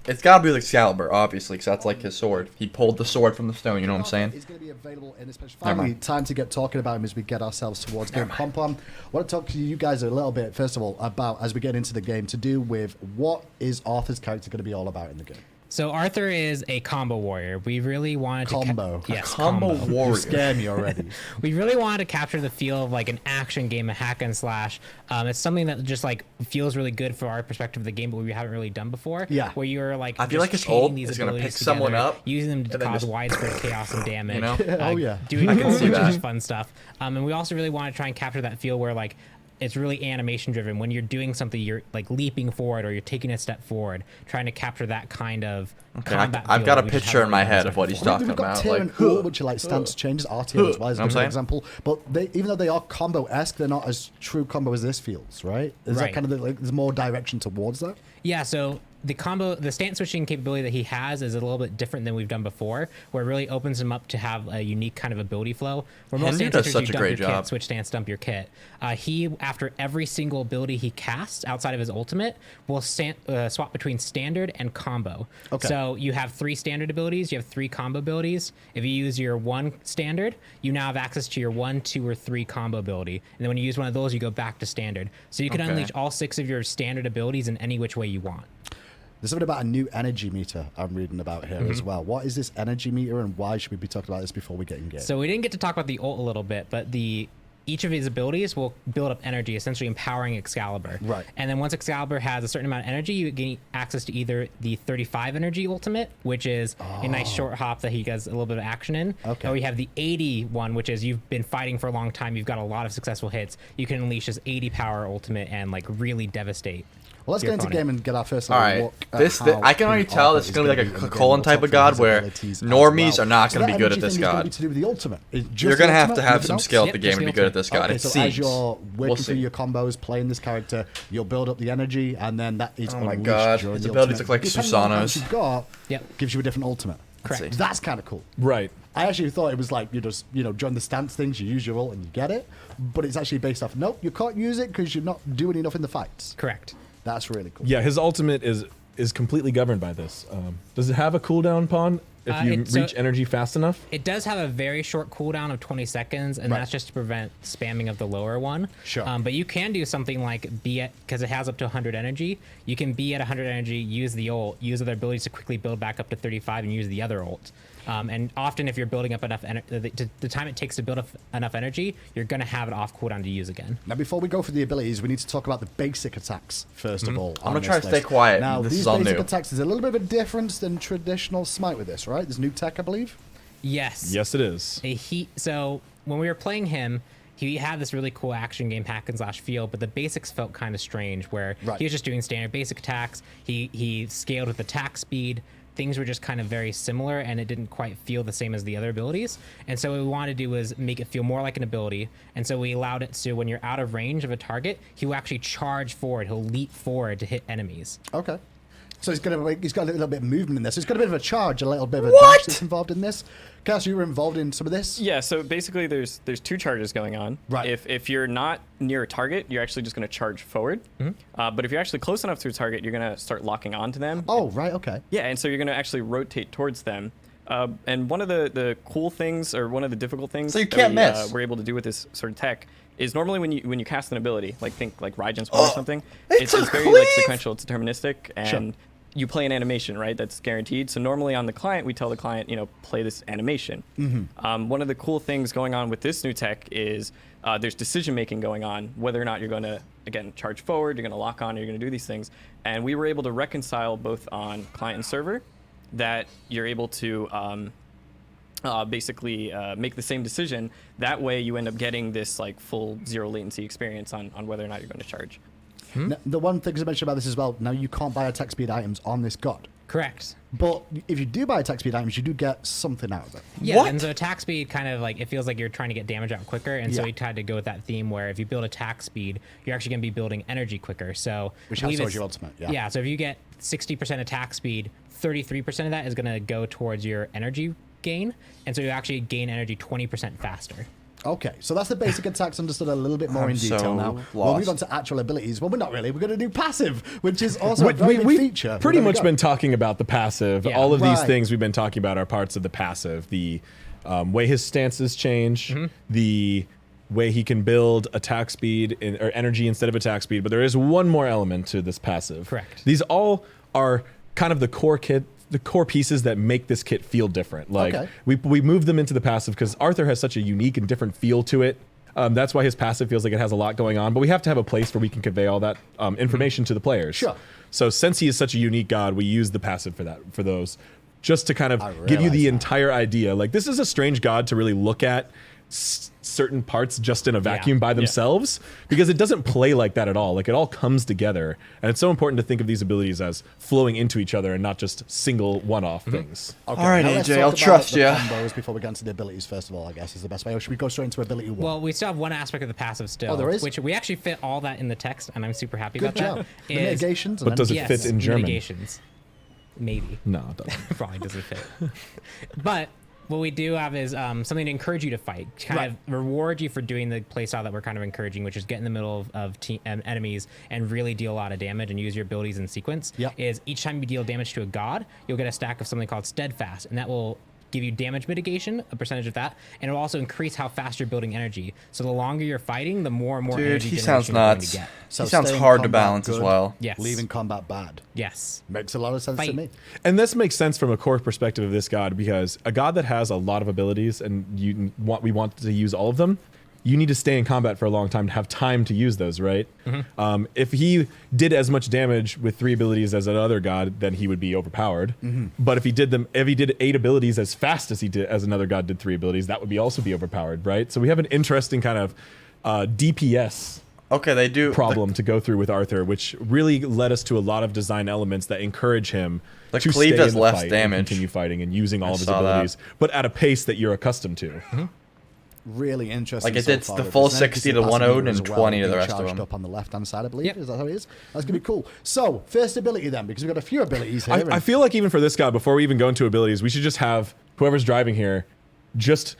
B: It's gotta be with Excalibur, obviously, because that's like his sword. He pulled the sword from the stone, you know what I'm saying?
A: He's going to be available in a special.
B: Never
A: Finally,
B: mind.
A: time to get talking about him as we get ourselves towards game pom-pom. I want to talk to you guys a little bit, first of all, about, as we get into the game, to do with what is Arthur's character going to be all about in the game.
H: So Arthur is a combo warrior. We really wanted to
A: Combo.
H: yes,
B: Combo
H: combo.
B: warrior.
A: You scare me already.
H: We really wanted to capture the feel of like an action game, a hack and slash. It's something that just like feels really good for our perspective of the game, but we haven't really done before.
A: Yeah.
H: Where you're like,
B: I feel
H: just
B: like his
H: chaining
B: ult
H: these
B: is gonna
H: abilities
B: pick someone
H: together,
B: up
H: using them to
B: and then
H: cause
B: just-
H: widespread chaos and damage.
B: You know?
A: Oh, yeah.
H: Doing
B: I
H: a
B: can
H: whole
B: see
H: bunch of
B: that.
H: fun stuff. And we also really want to try and capture that feel where like it's really animation driven. When you're doing something, you're like leaping forward or you're taking a step forward, trying to capture that kind of
B: Okay,
H: combat
B: I've
H: feel
B: got a
H: that we just
B: picture in
H: haven't
B: my
H: really
B: head
H: done
B: of what he's
H: before.
B: talking
A: We've got
B: about.
A: tier
B: Like,
A: and ult, which are like stance changes. RTL as well is a
B: I'm
A: good
B: saying?
A: example. But they, even though they are combo-esque, they're not as true combo as this feels, right? Is that
H: Right.
A: kind of like there's more direction towards that?
H: Yeah, so the stance switching capability that he has is a little bit different than we've done before, where it really opens him up to have a unique kind of ability flow. Where most
B: Henry
H: stance
B: does
H: switchers,
B: such
H: you
B: a
H: dump
B: great
H: your
B: job.
H: kit, switch stance, dump your kit. He, after every single ability he casts outside of his ultimate, will swap between standard and combo.
A: Okay.
H: So you have 3 standard abilities, you have 3 combo abilities. If you use your 1 standard, you now have access to your 1, 2, or 3 combo ability. And then when you use one of those, you go back to standard. So you can
B: Okay.
H: unleash all 6 of your standard abilities in any which way you want.
A: There's something about a new energy meter I'm reading about here as well. What is this energy meter, and why should we be talking about this before we get in game?
H: So we didn't get to talk about the ult a little bit, but each of his abilities will build up energy, essentially empowering Excalibur.
A: Right.
H: And then once Excalibur has a certain amount of energy, you gain access to either the 35 energy ultimate, which is a nice short hop that he does a little bit of action in.
A: Okay.
H: Or you have the 80 one, which is you've been fighting for a long time, you've got a lot of successful hits. You can unleash his 80 power ultimate and like really devastate.
A: Well, let's
H: your
A: get into
H: opponent.
A: game and get our first
B: All
A: little
B: right,
A: look at
B: this
A: how
B: I can already
A: King
B: tell
A: Arthur
B: this is
A: is
B: gonna be like
A: gonna
B: a
A: in the game.
B: Colin
A: We'll
B: type
A: talk
B: of
A: through
B: god
A: his
B: where
A: abilities as
B: normies
A: well.
B: are not
A: So
B: gonna
A: that
B: be good at
A: energy
B: this
A: thing is gonna
B: god.
A: be to do with the ultimate. Is just
B: You're
A: the
B: gonna have
A: ultimate?
B: to have
A: Nothing
B: some
A: else?
B: skill at
H: Yep,
B: the
H: just
B: game to
H: the
B: be good at this god.
A: Okay,
B: It
A: so
B: seems.
A: as you're working through
B: see.
A: your combos, playing this character, you'll build up the energy, and then that is
B: Oh my
A: unleashed
B: God,
A: during
B: his
A: the
B: abilities
A: ultimate.
B: look like
A: Depending on how much
B: Susano's.
A: you've got,
H: Yep.
A: gives you a different ultimate.
B: Let's see.
A: That's kind of cool.
F: Right.
A: I actually thought it was like you just, join the stance things, you use your ult and you get it, but it's actually based off, nope, you can't use it because you're not doing enough in the fights.
H: Correct.
A: That's really cool.
F: Yeah, his ultimate is completely governed by this. Does it have a cooldown, Pawn? If you reach energy fast enough?
H: It does have a very short cooldown of 20 seconds, and
A: Right.
H: that's just to prevent spamming of the lower one.
A: Sure.
H: But you can do something like be at, because it has up to 100 energy, you can be at 100 energy, use the ult, use other abilities to quickly build back up to 35 and use the other ult. And often if you're building up enough the time it takes to build up enough energy, you're going to have it off cooldown to use again.
A: Now, before we go for the abilities, we need to talk about the basic attacks, first of all.
B: I'm
A: going
B: gonna try to stay quiet.
A: Now,
B: This
A: these
B: is all
A: basic
B: new.
A: attacks, there's a little bit of a difference than traditional Smite with this, right? There's new tech, I believe.
H: Yes.
F: Yes, it is.
H: So when we were playing him, he had this really cool action game hack and slash feel, but the basics felt kind of strange where
A: Right.
H: he was just doing standard basic attacks. He scaled with attack speed. Things were just kind of very similar, and it didn't quite feel the same as the other abilities. And so what we wanted to do was make it feel more like an ability. And so we allowed it to, when you're out of range of a target, he will actually charge forward. He'll leap forward to hit enemies.
A: Okay. So he's got a little bit of movement in this. He's got a bit of a charge, a little bit of a dash that's involved in this. Cass, you were involved in some of this?
J: Yeah, so basically there's two charges going on.
A: Right.
J: If you're not near a target, you're actually just going to charge forward. But if you're actually close enough to a target, you're going to start locking onto them.
A: Oh, right, okay.
J: Yeah, and so you're going to actually rotate towards them. And one of the cool things, or one of the difficult things
B: So you
J: that
B: can't miss.
J: we're able to do with this sort of tech is normally when you cast an ability, like think like Raijin's or something,
B: it's a
J: very
B: cleave!
J: like sequential, it's deterministic, and
A: Sure.
J: you play an animation, right? That's guaranteed. So normally on the client, we tell the client, play this animation. One of the cool things going on with this new tech is there's decision making going on, whether or not you're going to, again, charge forward, you're going to lock on, you're going to do these things. And we were able to reconcile both on client and server that you're able to basically make the same decision. That way you end up getting this like full zero latency experience on whether or not you're going to charge.
A: Now, the one thing to mention about this as well, now you can't buy attack speed items on this god.
H: Correct.
A: But if you do buy attack speed items, you do get something out of it.
H: Yeah,
B: What?
H: and so attack speed kind of like, it feels like you're trying to get damage out quicker, and so
A: Yeah.
H: we tried to go with that theme where if you build attack speed, you're actually going to be building energy quicker. So
A: Which
H: I believe
A: helps towards
H: it's-
A: your ultimate, yeah.
H: Yeah, so if you get 60% attack speed, 33% of that is going to go towards your energy gain, and so you actually gain energy 20% faster.
A: Okay, so that's the basic attacks understood a little bit more
B: I'm
A: in detail
B: so
A: now. We'll
B: lost.
A: move on to actual abilities. Well, we're not really. We're going to do passive, which is also a very big
F: We've
A: feature.
F: pretty
A: There we
F: much
A: go.
F: been talking about the passive.
H: Yeah.
F: All of these
A: Right.
F: things we've been talking about are parts of the passive. The way his stances change, the way he can build attack speed or energy instead of attack speed. But there is one more element to this passive.
H: Correct.
F: These all are kind of the core kit. The core pieces that make this kit feel different. Like
A: Okay.
F: we moved them into the passive because Arthur has such a unique and different feel to it. That's why his passive feels like it has a lot going on. But we have to have a place where we can convey all that information to the players.
A: Sure.
F: So since he is such a unique god, we use the passive for those, just to kind of give you
A: realize
F: the
A: that.
F: entire idea. Like this is a strange god to really look at certain parts just in a vacuum by themselves because it doesn't play like that at all. Like it all comes together, and it's so important to think of these abilities as flowing into each other and not just single one-off things.
A: Okay,
B: All right,
A: now let's
B: AJ,
A: talk
B: I'll
A: about
B: trust
A: the
B: ya.
A: combos before we get into the abilities, first of all, I guess is the best way. Or should we go straight into ability one?
H: Well, we still have one aspect of the passive still,
A: Oh, there is?
H: which we actually fit all that in the text, and I'm super happy
A: Good
H: about
A: job.
H: that.
A: The
H: is-
A: mitigations.
F: But does it
H: yes,
F: fit in German?
H: mitigations. Maybe.
F: No, it doesn't.
H: Probably doesn't fit. But what we do have is something to encourage you to fight, kind of reward you for doing the playstyle that we're kind of encouraging, which is get in the middle of enemies and really deal a lot of damage and use your abilities in sequence.
A: Yep.
H: Is each time you deal damage to a god, you'll get a stack of something called Steadfast, and that will give you damage mitigation, a percentage of that, and it'll also increase how fast you're building energy. So the longer you're fighting, the more and more
B: Dude,
H: energy
B: he
H: generation
B: sounds
H: you're going
B: nuts.
H: to get.
A: So
B: He sounds
A: staying
B: hard to
A: combat
B: balance as
A: good,
B: well.
H: Yes.
A: Leaving combat bad.
H: Yes.
A: Makes a lot of sense to
H: Fight.
A: me.
F: And this makes sense from a core perspective of this god because a god that has a lot of abilities and we want to use all of them, you need to stay in combat for a long time to have time to use those, right? If he did as much damage with 3 abilities as another god, then he would be overpowered. But if he did 8 abilities as fast as another god did 3 abilities, that would also be overpowered, right? So we have an interesting kind of DPS
B: Okay, they do.
F: problem to go through with Arthur, which really led us to a lot of design elements that encourage him
B: The
F: to
B: cleave
F: stay
B: does
F: in the
B: less
F: fight and
B: damage.
F: continue fighting and using all of his
B: saw that.
F: abilities, but at a pace that you're accustomed to.
A: really interesting.
B: Like it
A: so
B: did
A: far
B: the
A: with
B: full
A: this. And then
B: 60 to
A: Passive
B: one
A: Meter
B: Odin
A: as
B: and
A: well,
B: 20 to the
A: being
B: rest of
A: charged
B: them.
A: up on the left-hand side, I believe.
H: Yep.
A: Is that how it is? That's going to be cool. So, first ability then, because we've got a few abilities here.
F: I feel like even for this guy, before we even go into abilities, we should just have whoever's driving here just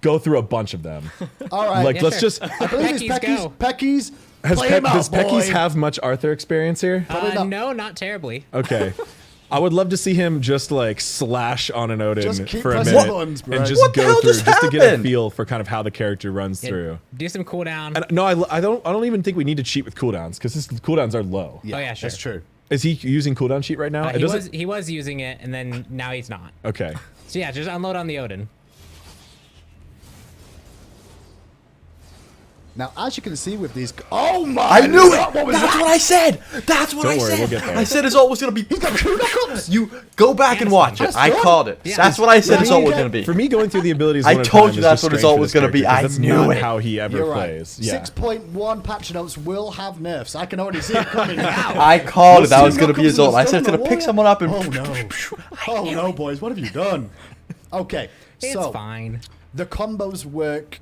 F: go through a bunch of them.
A: All right.
F: Like,
H: Yeah,
F: let's
H: sure.
F: just.
A: I believe it's
H: Pecky's go.
A: Pecky's.
F: Does
A: Play him out,
F: Pecky's
A: boy.
F: have much Arthur experience here?
A: not.
H: No, not terribly.
F: Okay. I would love to see him just like slash on an Odin
A: Just keep
F: for a
A: pressing
F: minute
A: buttons, bro.
F: and just
B: What the
F: go
B: hell
F: through
B: just
F: to get a
B: happened?
F: feel for kind of how the character runs through.
H: Do some cooldown.
F: And no, I don't even think we need to cheat with cooldowns because his cooldowns are low.
H: Oh, yeah, sure.
A: That's true.
F: Is he using cooldown cheat right now? It doesn't.
H: He was using it, and then now he's not.
F: Okay.
H: So yeah, just unload on the Odin.
A: Now, as you can see with these... Oh, my...
B: I knew it!
A: What was
B: That's
A: that?
B: what I said! That's what
F: Don't
B: I
F: worry,
B: said!
F: we'll get there.
B: I said his ult was gonna be... You go back and watch it.
A: That's
B: I
A: good.
B: called it.
H: Yeah.
B: That's what I said
A: Yeah,
B: his ult was
A: okay.
B: gonna be.
F: For me, going through the abilities,
B: I
F: one at a
B: told
F: time
B: you
F: is
B: that's
F: just
B: what his
F: strange
B: ult
F: for
B: was
F: this
B: gonna be.
F: character,
B: I
F: 'cause that's
B: knew
F: not
B: it.
F: how he ever
A: You're right.
F: plays. Yeah.
A: 6.1 patch notes will have nerfs. I can already see it coming now.
B: I called it. That
A: We'll
B: was
A: see
B: gonna
A: what
B: be his
A: comes
B: ult.
A: in
B: I
A: the
B: said it's
A: stone
B: gonna
A: of
B: pick
A: war.
B: someone up and...
A: Oh, no. Oh, no, boys. What have you done? Okay.
H: It's
A: So,
H: fine.
A: the combos work.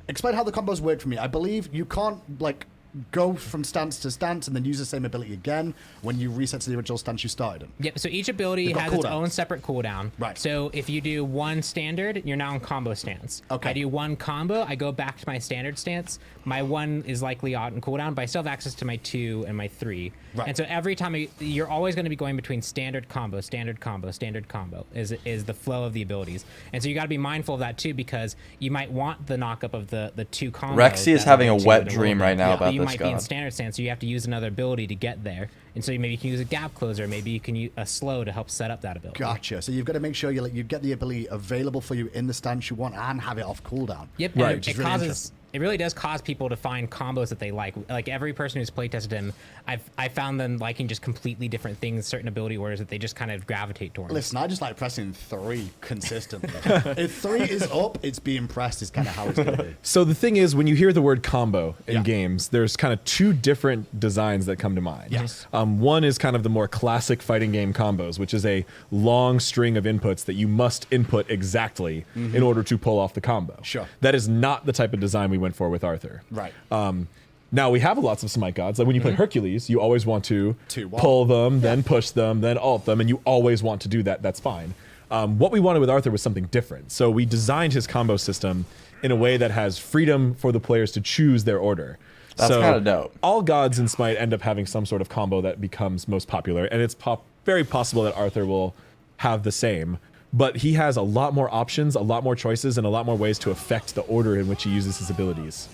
A: Explain how the combos work for me. I believe you can't, like, go from stance to stance and then use the same ability again when you reset to the original stance you started in.
H: Yep, so each ability
A: They've got
H: has its
A: cooldowns.
H: own separate cooldown.
A: Right.
H: So if you do one standard, you're now in combo stance.
A: Okay.
H: I do one combo, I go back to my standard stance. My one is likely on cooldown, but I still have access to my 2 and my 3.
A: Right.
H: And so every time you're always going to be going between standard combo, standard combo, standard combo is the flow of the abilities. And so you got to be mindful of that too, because you might want the knockup of the 2 combos.
B: Rexy is
H: that
B: having
H: we'll
B: a
H: get to
B: wet
H: in little
B: dream
H: bit.
B: right now
H: But
B: about
H: you
B: this
H: might be in
B: god.
H: standard stance, so you have to use another ability to get there. And so maybe you can use a gap closer, maybe you can use a slow to help set up that ability.
A: Gotcha. So you've got to make sure you get the ability available for you in the stance you want and have it off cooldown.
H: Yep,
F: Right.
H: and
A: Which
H: it
A: is really
H: causes
A: interesting.
H: it really does cause people to find combos that they like. Like every person who's playtested him, I found them liking just completely different things, certain ability orders that they just kind of gravitate towards.
A: Listen, I just like pressing 3 consistently. If 3 is up, it's being pressed is kind of how it's going to be.
F: So the thing is, when you hear the word combo in
A: Yeah.
F: games, there's kind of 2 different designs that come to mind.
A: Yes.
F: One is kind of the more classic fighting game combos, which is a long string of inputs that you must input exactly in order to pull off the combo.
A: Sure.
F: That is not the type of design we went for with Arthur.
A: Right.
F: Now we have lots of Smite gods. Like when you play Hercules, you always want to
A: 2-1.
F: pull them, then push them, then ult them, and you always want to do that. That's fine. What we wanted with Arthur was something different. So we designed his combo system in a way that has freedom for the players to choose their order.
B: That's
F: So
B: kinda dope.
F: All gods in Smite end up having some sort of combo that becomes most popular, and it's very possible that Arthur will have the same. But he has a lot more options, a lot more choices, and a lot more ways to affect the order in which he uses his abilities.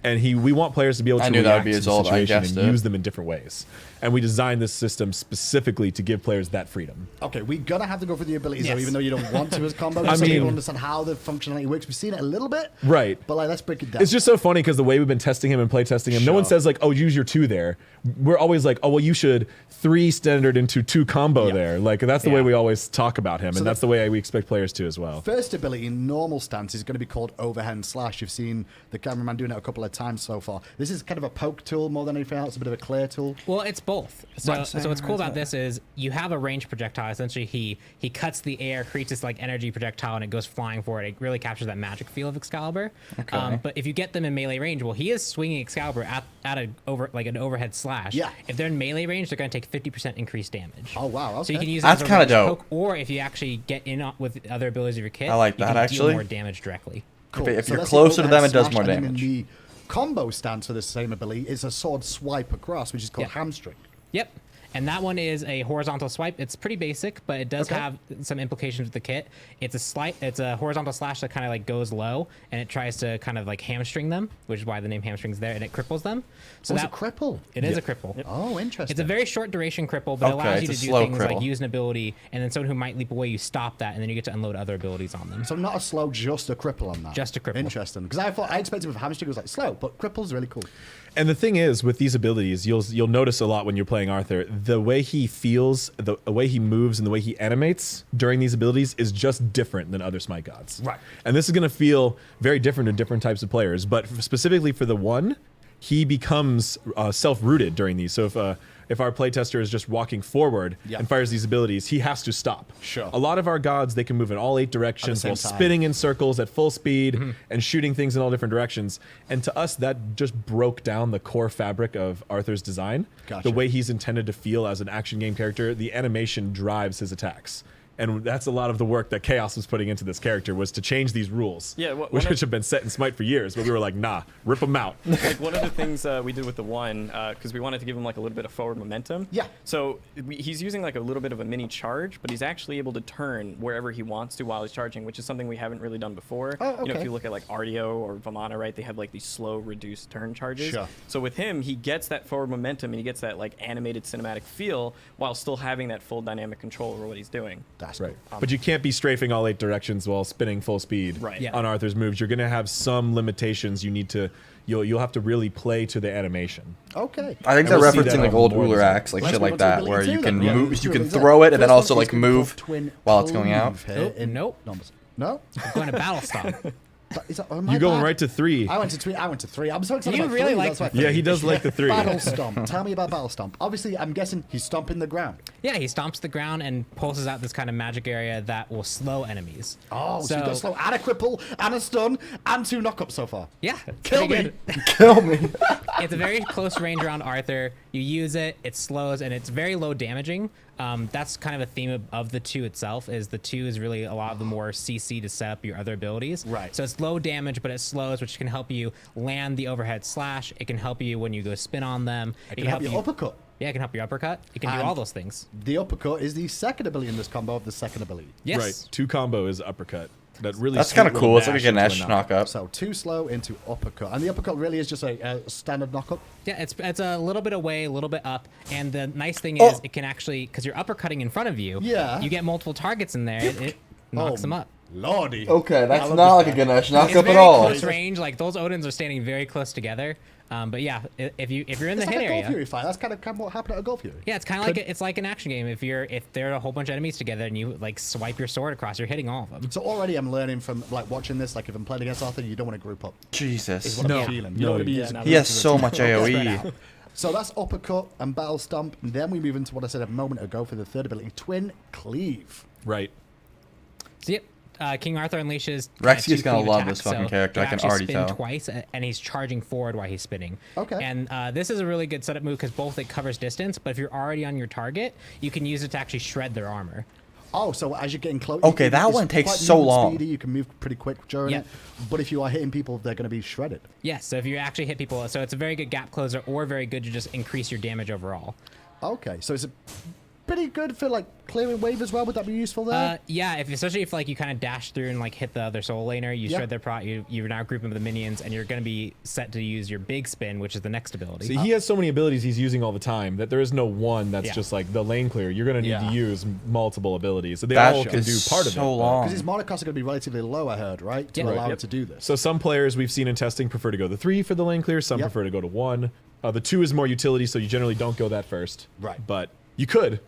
F: And we want players to be able to
B: I knew that would
F: react
B: be
F: to
B: his
F: the
B: ult. I
F: situation
B: guessed
F: and
B: it.
F: use them in different ways. And we designed this system specifically to give players that freedom.
A: Okay, we're going to have to go for the abilities, though,
H: Yes.
A: even though you don't want to as combo.
F: I
A: Just so people
F: mean-
A: understand how the functionality works. We've seen it a little bit.
F: Right.
A: But let's break it down.
F: It's just so funny because the way we've been testing him and play testing him, no one
A: Sure.
F: says like, "Oh, use your 2 there." We're always like, "Oh, well, you should 3 standard into 2 combo
A: Yeah.
F: there." Like that's the way
H: Yeah.
F: we always talk about him,
A: So
F: and that's the way we expect players to as well.
A: First ability in normal stance is going to be called overhand slash. You've seen the cameraman doing it a couple of times so far. This is kind of a poke tool more than anything else, a bit of a clear tool.
H: Well, it's both. So,
A: Right.
H: so what's cool about this is you have a ranged projectile. Essentially, he cuts the air, creates this like energy projectile, and it goes flying forward. It really captures that magic feel of Excalibur.
B: Okay.
H: But if you get them in melee range, well, he is swinging Excalibur at an overhead slash.
A: Yeah.
H: If they're in melee range, they're going to take 50% increased damage.
A: Oh, wow.
H: So you
A: okay.
H: can use
B: That's
H: that as a
B: kinda
H: ranged
B: dope.
H: poke, or if you actually get in with other abilities of your kit,
B: I like
H: you
B: that,
H: can
B: actually.
H: deal more damage directly.
A: Cool.
B: If you're
A: that's the
B: closer to them,
A: overhand
B: it does
A: slash,
B: more
A: and then
B: damage.
A: In the combo stance for the same ability is a sword swipe across, which is called
H: Yeah.
A: hamstring.
H: Yep. And that one is a horizontal swipe. It's pretty basic, but it does
A: Okay.
H: have some implications with the kit. It's a horizontal slash that kind of like goes low, and it tries to kind of like hamstring them, which is why the name hamstring's there, and it cripples them. So
A: Oh, it's
H: that
A: a cripple.
H: It is a cripple.
A: Oh, interesting.
H: It's a very short duration cripple, but it
B: Okay,
H: allows you
B: it's
H: to
B: a
H: do
B: slow
H: things like
B: cripple.
H: use an ability, and then someone who might leap away, you stop that, and then you get to unload other abilities on them.
A: So not a slow, just a cripple on that.
H: Just a cripple.
A: Interesting. Because I expected with hamstring it was like slow, but cripple's really cool.
F: And the thing is, with these abilities, you'll notice a lot when you're playing Arthur. The way he feels, the way he moves, and the way he animates during these abilities is just different than other Smite gods.
A: Right.
F: And this is going to feel very different to different types of players. But specifically for the one, he becomes self-rooted during these. So if our playtester is just walking forward and fires these abilities, he has to stop.
A: Sure.
F: A lot of our gods, they can move in all 8 directions
A: same
F: while
A: time.
F: spinning in circles at full speed and shooting things in all different directions. And to us, that just broke down the core fabric of Arthur's design.
A: Gotcha.
F: The way he's intended to feel as an action game character, the animation drives his attacks. And that's a lot of the work that Chaos was putting into this character, was to change these rules,
J: Yeah,
F: which have been set in Smite for years. But we were like, nah, rip them out.
J: Like one of the things we did with the one, because we wanted to give him like a little bit of forward momentum.
A: Yeah.
J: So he's using like a little bit of a mini charge, but he's actually able to turn wherever he wants to while he's charging, which is something we haven't really done before.
A: Oh,
J: You know,
A: okay.
J: if you look at like Ardeo or Vamana, right, they have like these slow, reduced turn charges.
A: Sure.
J: So with him, he gets that forward momentum and he gets that like animated cinematic feel while still having that full dynamic control over what he's doing.
A: That's
F: Right.
A: cool.
F: But you can't be strafing all 8 directions while spinning full speed
J: Right.
H: Yeah.
F: on Arthur's moves. You're going to have some limitations. You need to, you'll have to really play to the animation.
A: Okay.
B: I think
F: And
B: they're
F: we'll see
B: referencing
F: that
B: like
F: on
B: old
F: more
B: Uller
F: design.
B: acts, like
A: Let's
B: shit
A: move
B: like
A: on to
B: that,
A: ability
B: where
A: two
B: you
A: then.
B: can
A: Yeah,
B: move,
A: let's
B: you
A: do
B: can
A: ability
B: throw it and then
A: First
B: also
A: one,
B: like
A: please go
B: move
A: for twin
B: while it's going out.
A: cleave here in
H: Nope.
A: numbers. No?
H: Going to Bladestorm.
A: Is that, am I
F: You're going
A: bad?
F: right to 3.
A: I went to 3. I'm so excited
H: You
A: about
H: really
A: 3.
H: like
A: That's why
F: Yeah, he does like the 3.
A: Battle Stomp. Tell me about Battle Stomp. Obviously, I'm guessing he's stomping the ground.
H: Yeah, he stomps the ground and pulses out this kind of magic area that will slow enemies.
A: Oh, so you've got slow and a cripple and a stun and 2 knockups so far.
H: Yeah, it's
A: Kill
H: pretty
A: me.
H: good.
B: Kill me.
H: It's a very close range around Arthur. You use it, it slows, and it's very low damaging. That's kind of a theme of the 2 itself, is the 2 is really a lot of the more CC to set up your other abilities.
A: Right.
H: So it's low damage, but it slows, which can help you land the overhead slash. It can help you when you go spin on them.
A: It can help you uppercut.
H: Yeah, it can help you uppercut. It can do
A: And
H: all those things.
A: The uppercut is the second ability in this combo of the second ability.
H: Yes.
F: Right. 2 combo is uppercut. That really
B: That's kind of
F: sweet
B: cool. It's
F: little
B: like a
F: mash
B: Ganesh
F: into a
B: knockup.
A: So 2 slow into uppercut. And the uppercut really is just a standard knockup.
H: Yeah, it's a little bit away, a little bit up, and the nice thing
B: Oh.
H: is it can actually, because you're uppercutting in front of you,
A: Yeah.
H: you get multiple targets in there, it knocks them up.
A: Lordy.
B: Okay,
A: I
B: that's
A: love
B: not
A: this
B: like a
A: guy.
B: Ganesh
H: It's
B: knockup at
H: very
B: all.
H: close range, like those Odins are standing very close together. But yeah, if you're in the
A: It's
H: hit
A: like a Gold
H: area,
A: Fury fight. That's kind of what happened at a Gold Fury.
H: yeah, it's kind of like it's like an action game. If there are a whole bunch of enemies together and you like swipe your sword across, you're hitting all of them.
A: So already I'm learning from like watching this. Like if I'm playing against Arthur, you don't want to group up. Is
B: Jesus.
A: what
F: No.
A: I'm feeling. You
F: No,
A: don't want to be
F: yeah,
A: using.
J: no,
B: He has so much AoE.
A: So that's uppercut and battle stomp. And then we move into what I said a moment ago for the third ability, twin cleave.
F: Right.
H: So yep, King Arthur unleashes.
B: Rexy is
H: two
B: gonna
H: cleave
B: love
H: attacks,
B: this fucking
H: so
B: character,
H: you
B: I can
H: actually
B: already
H: spin
B: tell.
H: twice, and he's charging forward while he's spinning.
A: Okay.
H: And this is a really good setup move because both it covers distance, but if you're already on your target, you can use it to actually shred their armor.
A: Oh, so as you're getting close.
B: Okay, that one takes so long.
A: Speedy, you can move pretty quick during
H: Yeah.
A: it. But if you are hitting people, they're going to be shredded.
H: Yes, so if you actually hit people, so it's a very good gap closer or very good to just increase your damage overall.
A: Okay, so it's a pretty good for like clearing wave as well. Would that be useful there?
H: Yeah, especially if like you kind of dash through and like hit the other soul laner, you
A: Yeah.
H: shred their prot, you're now grouping with the minions, and you're going to be set to use your big spin, which is the next ability.
F: See, he has so many abilities he's using all the time that there is no one that's
H: Yeah.
F: just like the lane clear. You're going to need
A: Yeah.
F: to use multiple abilities. So they
B: That
F: all can do
B: is
F: part of it.
B: so
F: but-
B: long.
A: Because his mana costs are going to be relatively low, I heard, right? To
H: Yeah.
A: allow
H: Right.
A: him to do this.
F: So some players we've seen in testing prefer to go the 3 for the lane clear. Some
A: Yep.
F: prefer to go to 1. The 2 is more utility, so you generally don't go that first.
A: Right.
F: But you could.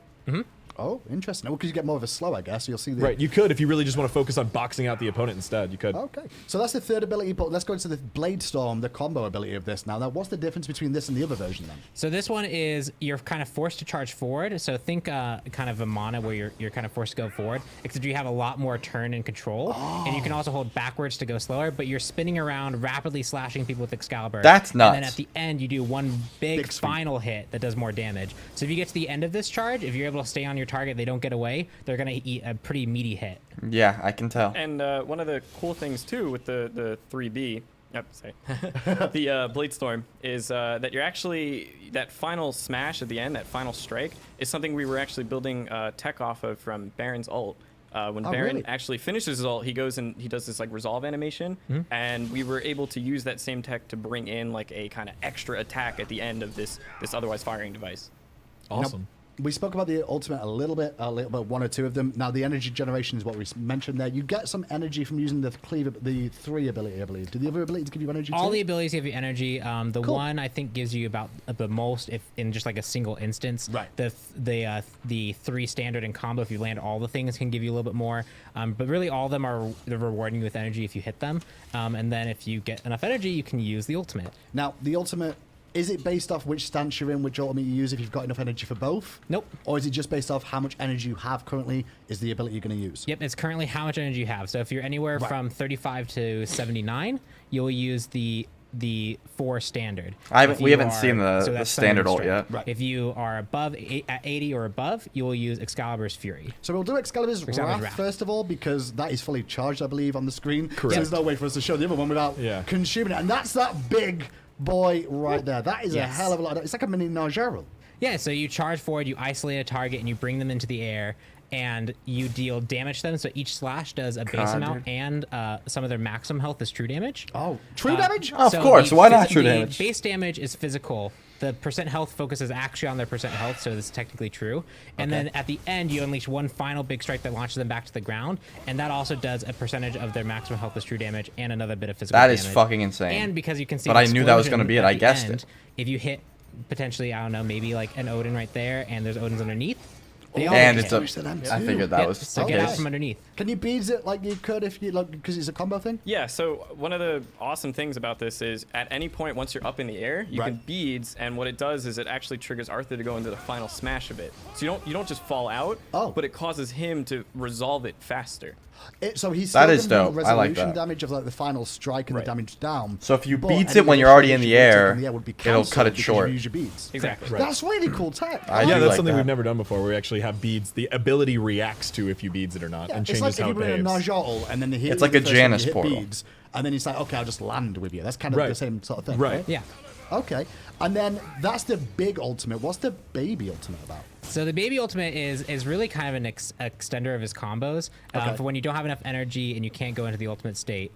A: Oh, interesting. Well, because you get more of a slow, I guess. You'll see the.
F: Right. You could if you really just want to focus on boxing out the opponent instead. You could.
A: Okay. So that's the third ability, but let's go into the Bladestorm, the combo ability of this now. Now, what's the difference between this and the other version then?
H: So this one is you're kind of forced to charge forward. So think kind of a mana where you're kind of forced to go forward, except you have a lot more turn and control, and you can also hold backwards to go slower. But you're spinning around, rapidly slashing people with Excalibur.
B: That's
H: And then
B: nuts.
H: at the end, you do one big
A: Big sweep.
H: final hit that does more damage. So if you get to the end of this charge, if you're able to stay on your target, they don't get away. They're gonna eat a pretty meaty hit.
B: Yeah, I can tell.
J: And one of the cool things too with the 3B, sorry, the Bladestorm is that you're actually that final smash at the end, that final strike, is something we were actually building tech off of from Baron's ult. When
A: Oh,
J: Baron
A: really?
J: actually finishes his ult, he goes and he does this like resolve animation, and we were able to use that same tech to bring in like a kind of extra attack at the end of this otherwise firing device.
F: Awesome.
A: we spoke about the ultimate a little bit, one or two of them. Now, the energy generation is what we mentioned there. You get some energy from using the 3 ability, I believe. Do the other abilities give you energy
H: All
A: too?
H: the abilities give you energy. The
A: Cool.
H: one I think gives you about the most, if in just like a single instance.
A: Right.
H: The 3 standard and combo, if you land all the things, can give you a little bit more. But really, all of them are rewarding you with energy if you hit them. And then if you get enough energy, you can use the ultimate.
A: Now, the ultimate, is it based off which stance you're in, which ultimate you use if you've got enough energy for both?
H: Nope.
A: Or is it just based off how much energy you have currently is the ability you're going to use?
H: Yep, it's currently how much energy you have. So if you're anywhere
A: Right.
H: from 35 to 79, you'll use the 4 standard.
B: We haven't seen the standard ult
H: strength.
B: yet.
A: Right.
H: If you are above at 80 or above, you will use Excalibur's Fury.
A: So we'll do Excalibur's
H: Excalibur's
A: Wrath
H: Wrath.
A: first of all, because that is fully charged, I believe, on the screen.
F: Correct.
A: So there's no way for us to show the other one without consuming it. And that's that big boy right there. That is a
H: Yes.
A: hell of a lot. It's like a mini Najero.
H: Yeah, so you charge forward, you isolate a target, and you bring them into the air, and you deal damage to them. So each slash does a base amount, and some of their maximum health is true damage.
A: Oh, true damage?
B: Of course, why not true
H: the
B: damage?
H: Base damage is physical. The percent health focuses actually on their percent health, so this is technically true. And then at the end, you unleash one final big strike that launches them back to the ground, and that also does a percentage of their maximum health as true damage and another bit of physical
B: That
H: damage.
B: is fucking insane.
H: And because you can see
B: But I knew that was gonna
H: explosion
B: be it,
H: at
B: I
H: the
B: guessed
H: end,
B: it.
H: If you hit potentially, I don't know, maybe like an Odin right there, and there's Odins underneath, they all
B: And
H: hit.
B: it's a.
A: Push to them
B: I
A: too.
B: figured that
H: Yep,
B: was
H: so
B: the
H: get out
B: case.
H: from underneath.
A: Can you beads it like you could if you like, because it's a combo thing?
J: Yeah, so one of the awesome things about this is at any point once you're up in the air, you can
A: Right.
J: beads, and what it does is it actually triggers Arthur to go into the final smash of it. So you don't just fall out, but it causes him to resolve it faster.
A: So he's
B: That
A: still
B: is
A: gonna do
B: dope. I like
A: resolution
B: that.
A: damage of like the final strike and
J: Right.
A: the damage down.
B: So if you
A: but
B: beats
A: any
B: it when you're
A: additional
B: already in
A: damage
B: the
A: you would take
B: air,
A: in the would be
B: it'll cut
A: cancelled
B: it
A: because
B: short.
A: You use your beads.
J: Exactly.
F: Right.
A: That's really cool tech.
B: I
F: Yeah,
B: do
F: that's
B: like
F: something
B: that.
F: we've never done before. We actually have beads. The ability reacts to if you beads it or not,
A: Yeah,
F: and
A: it's
F: changes
A: like if
F: how
A: you
F: it
A: were in a
F: behaves.
A: Najol and then he hit
B: It's
A: you
B: like
A: the
B: a
A: first one, you
B: Janus
A: hit
B: portal.
A: beads, and then he's like, okay, I'll just land with you. That's kind of the
F: Right.
A: same sort of thing,
F: Right.
A: right?
H: Yeah.
A: Okay. And then that's the big ultimate. What's the baby ultimate about?
H: So the baby ultimate is really kind of an extender of his combos
A: Okay.
H: for when you don't have enough energy and you can't go into the ultimate state.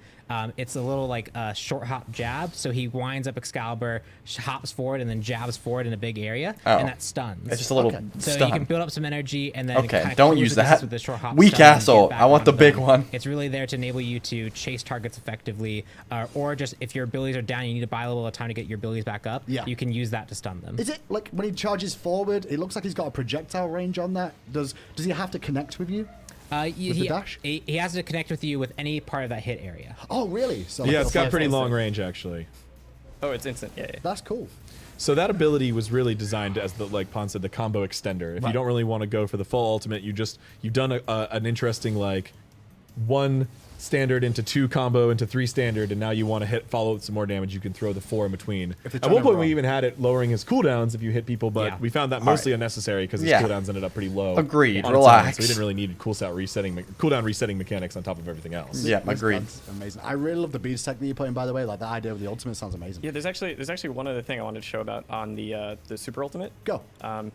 H: It's a little like a short hop jab. So he winds up Excalibur, hops forward, and then jabs forward in a big area,
B: Oh.
H: and that stuns.
B: It's just a little
H: So
B: stun.
H: you can build up some energy, and then it
B: Okay,
H: kinda
B: don't
H: closes
B: use
H: the distance
B: that.
H: with the short hop
B: Weak
H: stun and
B: asshole.
H: get back
B: I want
H: onto
B: the big
H: them.
B: one.
H: It's really there to enable you to chase targets effectively, or just if your abilities are down, you need to buy a little bit of time to get your abilities back up.
A: Yeah.
H: You can use that to stun them.
A: Is it like when he charges forward? It looks like he's got a projectile range on that. Does he have to connect with you? With the dash?
H: He has to connect with you with any part of that hit area.
A: Oh, really? So
F: Yeah, it's got
A: okay,
F: pretty
A: fine.
F: long range actually.
J: Oh, it's instant. Yeah.
A: That's cool.
F: So that ability was really designed as the, like Pon said, the combo extender. If you
A: Right.
F: don't really want to go for the full ultimate, you've done an interesting like 1 standard into 2 combo into 3 standard, and now you want to follow with some more damage. You can throw the 4 in between.
A: If they're
F: At
A: trying
F: one
A: to
F: point,
A: run.
F: we even had it lowering his cooldowns if you hit people, but
H: Yeah.
F: we found that mostly unnecessary because his
B: Yeah.
F: cooldowns ended up pretty low.
B: Agreed.
F: on its own,
B: Relax.
F: so we didn't really need cooldown resetting mechanics on top of everything else.
B: Yeah, agreed.
A: That's amazing. I really love the beads tech that you put in, by the way. Like, the idea of the ultimate sounds amazing.
J: Yeah, there's actually one other thing I wanted to show about on the super ultimate.
A: Go.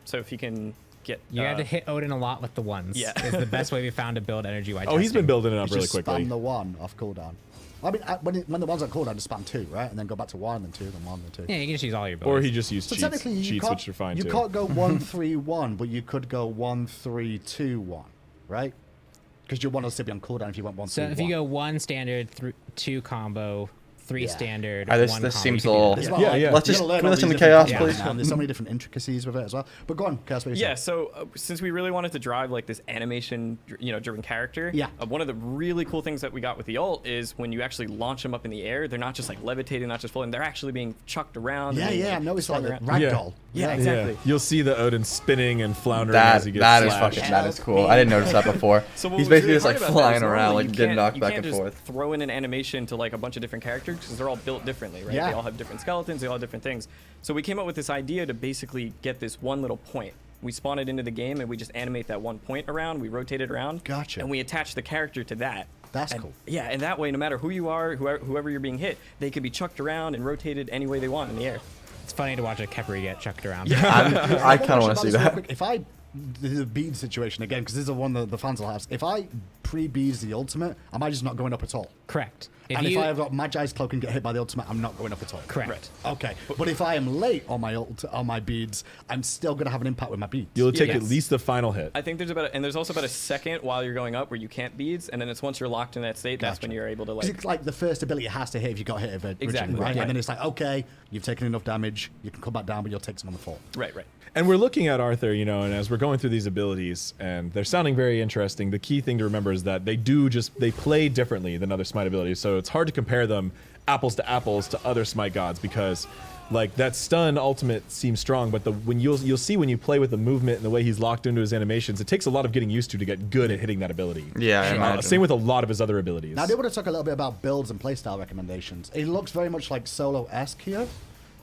J: So if you can get
H: You had to hit Odin a lot with the ones.
J: Yeah.
H: Is the best way we found to build energy while
F: Oh, he's been
H: testing.
F: building it up
A: It's
F: really
A: just
F: quickly.
A: spam the 1 off cooldown. I mean, when the one's on cooldown, just spam 2, right? And then go back to 1, then 2, then 1, then 2.
H: Yeah, you can just use all your
F: Or
H: abilities.
F: he just used
A: So
F: cheats,
A: technically, you
F: cheats
A: can't,
F: which are fine
A: you
F: too.
A: can't go 1-3-1, but you could go 1-3-2-1, right? Because your 1 will still be on cooldown if you went 1-3-1.
H: So if you go 1 standard, 2 combo, 3
A: Yeah.
H: standard,
B: This
H: 1
B: this
H: combo,
B: seems
H: you
B: a
H: can do
B: little.
H: that.
A: That's why,
F: Yeah,
A: like,
F: yeah.
B: Let's
A: you
B: just
A: gotta learn
B: can we
A: all
B: listen
A: these
B: to
A: different
B: chaos,
A: combos
B: please.
A: now, and there's so many different intricacies with it as well. But go on, Chaos. What you
J: Yeah,
A: say?
J: so since we really wanted to drive like this animation, driven character,
A: Yeah.
J: one of the really cool things that we got with the ult is when you actually launch them up in the air, they're not just like levitating, not just floating, they're actually being chucked around.
A: Yeah,
J: and being,
A: yeah, I know it's like
J: swung
A: a
J: around.
A: ragdoll.
J: Yeah, exactly.
F: Yeah, you'll see the Odin spinning and floundering as he gets
B: That is
F: slashed.
B: fucking. That is cool. I didn't notice that before.
J: So what
B: He's
J: was
B: basically
J: really
B: just like
J: hard about that
B: flying
J: is
B: around,
J: normally
B: like
J: you
B: getting
J: can't-
B: knocked
J: you
B: back
J: can't
B: and
J: just
B: forth.
J: Throw in an animation to like a bunch of different characters because they're all built differently, right?
A: Yeah.
J: They all have different skeletons, they all have different things. So we came up with this idea to basically get this one little point. We spawn it into the game and we just animate that one point around. We rotate it around.
A: Gotcha.
J: And we attach the character to that.
A: That's
J: And-
A: cool.
J: Yeah, and that way, no matter who you are, whoever you're being hit, they can be chucked around and rotated any way they want in the air.
H: It's funny to watch a Kepri get chucked around.
B: I kind of want to see
A: Real
B: that.
A: quick. If I, this is a bead situation again, because this is the one that the fans will have. If I pre-bees the ultimate, am I just not going up at all?
H: Correct.
A: If I have got Magi's Cloak and get hit by the ultimate, I'm not going up at all.
H: Correct.
A: Okay, but if I am late on my beads, I'm still going to have an impact with my beads.
F: You'll take
J: Yes.
F: at least the final hit.
J: I think there's also about a second while you're going up where you can't beads, and then it's once you're locked in that state, that's when you're able to
A: 'Cause
J: like.
A: it's like the first ability has to hit if you got hit originally,
J: Exactly,
A: right?
J: yeah.
A: And then it's like, okay, you've taken enough damage, you can come back down, but you'll take some on the fall.
J: Right.
F: And we're looking at Arthur, you know, and as we're going through these abilities, and they're sounding very interesting, the key thing to remember is that they play differently than other Smite abilities, so it's hard to compare them apples to apples to other Smite gods, because like that stun ultimate seems strong, but when you'll see when you play with the movement and the way he's locked into his animations, it takes a lot of getting used to get good at hitting that ability.
B: Yeah, I imagine.
F: Same with a lot of his other abilities.
A: Now, I do want to talk a little bit about builds and playstyle recommendations. It looks very much like Solo-esque here.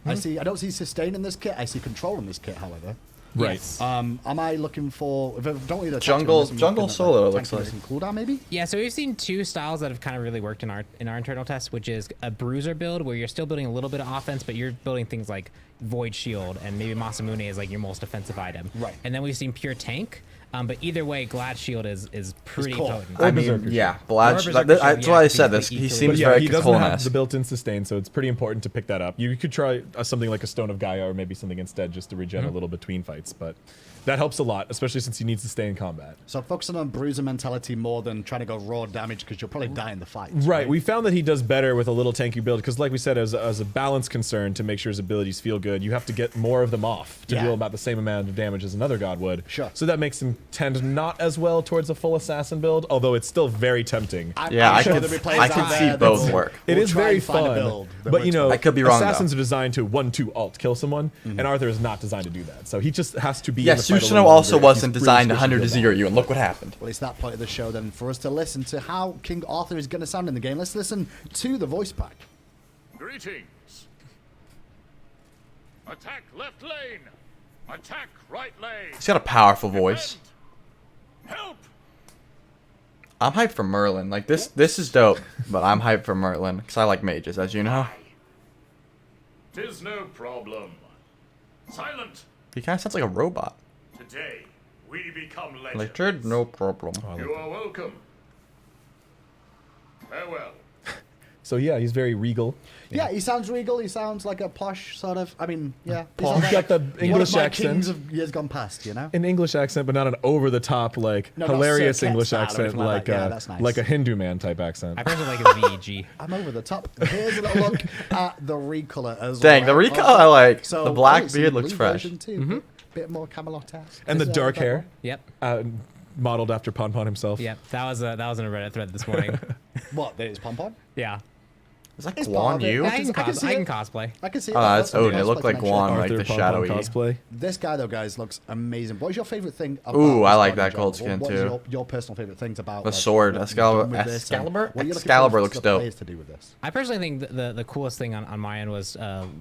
A: I don't see sustain in this kit. I see control in this kit, however.
F: Right.
H: Yes.
A: Am I looking for don't either
B: Jungle solo, it looks like.
A: some cooldown maybe?
H: Yeah, so we've seen two styles that have kind of really worked in our internal tests, which is a bruiser build where you're still building a little bit of offense, but you're building things like Void Shield and maybe Masamune is like your most offensive item.
A: Right.
H: And then we've seen pure tank. But either way, Glad Shield is pretty
A: cool.
H: potent.
B: I mean, yeah, Blad.
H: Berserker
B: That's
H: Shield,
B: why I
H: yeah,
B: said
H: because
B: this.
H: they
B: He
H: equally-
B: seems
F: But yeah,
B: very
F: he doesn't
B: cool
F: have the built-in sustain, so it's pretty important to pick that up. You could try something like a Stone of Gaia or maybe something instead just to regen a little between fights, but that helps a lot, especially since he needs to stay in combat.
A: So focusing on bruiser mentality more than trying to go raw damage because you'll probably die in the fight.
F: Right, we found that he does better with a little tanky build because, like we said, as a balance concern to make sure his abilities feel good, you have to get more of them off to
A: Yeah.
F: deal about the same amount of damage as another god would.
A: Sure.
F: So that makes him tend not as well towards a full assassin build, although it's still very tempting.
B: Yeah, I
A: sure
B: could-
A: there'll be players
B: I
A: out
B: could
A: there
B: see
A: that
B: both
A: will-
B: work.
F: It
A: will
F: is
A: try
F: very
A: and find a
F: fun,
A: build that
F: but you
A: works
F: know,
B: I could be wrong,
F: assassins
B: though.
F: are designed to 1-2 alt kill someone, and Arthur is not designed to do that. So he just has to be.
B: Yeah,
F: in the fight a
B: Susanoo
F: little
B: also
F: longer if
B: wasn't
F: he's
B: designed
F: really
B: to 100 to
F: squishy
B: 0 you, and look what happened.
A: Well, it's that point of the show then for us to listen to how King Arthur is going to sound in the game. Let's listen to the voice pack.
I: Greetings. Attack left lane. Attack right lane.
B: He's got a powerful voice.
I: Defend. Help.
B: I'm hyped for Merlin. Like this is dope, but I'm hyped for Merlin because I like mages, as you know.
I: 'Tis no problem. Silent.
B: He kind of sounds like a robot.
I: Today we become legends.
B: Richard, no problem.
I: You are welcome. Farewell.
F: So yeah, he's very regal.
A: Yeah, he sounds regal. He sounds like a posh sort of. I mean, yeah. He's
F: He's
A: like
F: got the
A: one
F: English
A: of my
F: accent.
A: kings of years gone past, you know.
F: An English accent, but not an over-the-top, like
A: No, not
F: hilarious
A: Sir Cat
F: English
A: style or
F: accent,
A: anything like
F: like
A: that. Yeah, that's nice.
F: like a Hindu man type accent.
H: I personally like his VEG.
A: I'm over the top. Here's a little look at the recolor as
B: Dang,
A: well.
B: the recolor I like.
A: So,
B: The black
A: it's the
B: beard looks
A: blue
B: fresh.
A: version too. Bit more Camelot-esque.
F: And the
A: Is that
F: dark
A: that
F: hair,
A: one?
H: Yep.
F: modeled after Pon Pon himself.
H: Yep. That was in a Reddit thread this morning.
A: What? That is Pom Pom.
H: Yeah.
B: Is that
A: It's part
B: Guan
A: of it.
B: Yu?
A: Yeah,
H: I can,
A: I can see
H: I can
A: it.
H: cosplay.
A: I can see.
B: Oh, that's Odin. It
A: Cosplay
B: looked like
A: connection.
B: Guan, like
F: Arthur
B: the
F: Pon Pon
B: shadowy.
F: cosplay.
A: This guy though, guys, looks amazing. What is your favorite thing about
B: Ooh, I
A: this
B: like
A: god in
B: that gold
A: general?
B: skin,
A: What is
B: too.
A: your personal favorite things about
B: The
A: like,
B: sword,
A: what
B: Excalibur-
A: you've done with this and
B: Excalibur?
A: what you're looking
B: Excalibur
A: for
B: looks
A: the
B: dope.
A: players to do with this?
H: I personally think the coolest thing on mine was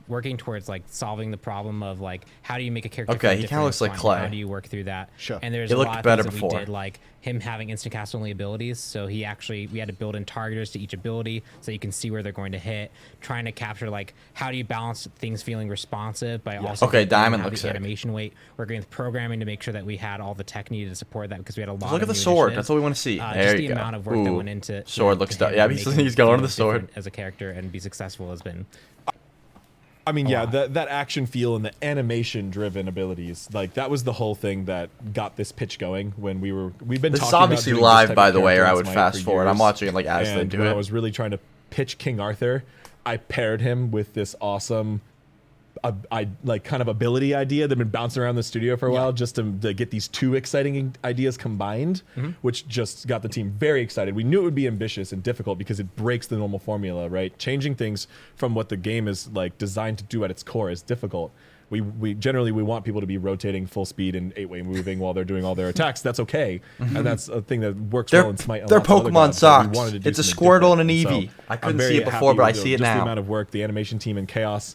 H: working towards like solving the problem of like how do you make a character.
B: Okay,
H: feel
B: he
H: different
B: kinda
H: in
B: looks like
H: Swan?
B: Clay.
H: How do you work through that?
A: Sure.
H: And there's
B: He
H: a
B: looked
H: lot of
B: better
H: things that
B: before.
H: we did, like him having instant cast only abilities. So we had to build in targeters to each ability so you can see where they're going to hit. Trying to capture like how do you balance things feeling responsive by also
B: Okay,
H: getting
B: Diamond
H: how
B: looks
H: the
B: sick.
H: animation weight. Working with programming to make sure that we had all the tech needed to support that because we had a lot.
B: Look
H: of
B: at the
H: new
B: sword.
H: initiatives.
B: That's what we want to see.
H: Just
B: There
H: the
B: you go.
H: amount of work that
B: Ooh,
H: went into
B: sword
H: to
B: looks
H: him
B: dope. Yeah,
H: and
B: he's
H: making him
B: going to
H: feel
B: the sword.
H: different as a character and be successful has been.
F: I mean, yeah,
H: lot.
F: that action feel and the animation-driven abilities, like that was the whole thing that got this pitch going. When we've been
B: This is
F: talking about
B: obviously
F: doing
B: live,
F: type
B: by
F: of
B: the way, or
F: character
B: I
F: in
B: would
F: Smite
B: fast
F: for
B: forward. I'm
F: years.
B: watching it like as they
F: And
B: do
F: when I
B: it.
F: was really trying to pitch King Arthur, I paired him with this awesome, like kind of ability idea that had been bouncing around the studio for a while, just to get these two exciting ideas combined, which just got the team very excited. We knew it would be ambitious and difficult because it breaks the normal formula, right? Changing things from what the game is like designed to do at its core is difficult. We generally want people to be rotating full speed and 8-way moving while they're doing all their attacks. That's okay, and that's a thing that works well in Smite.
B: They're
F: and lots of other
B: Pokemon
F: gods, but we
B: socks.
F: wanted to do
B: It's a
F: something
B: Squirtle and an
F: different.
B: Eevee.
F: So
B: I
F: I'm
B: couldn't
F: very
B: see it before,
F: happy
B: but I
F: with
B: see it
F: just
B: now.
F: the amount of work the animation team and Chaos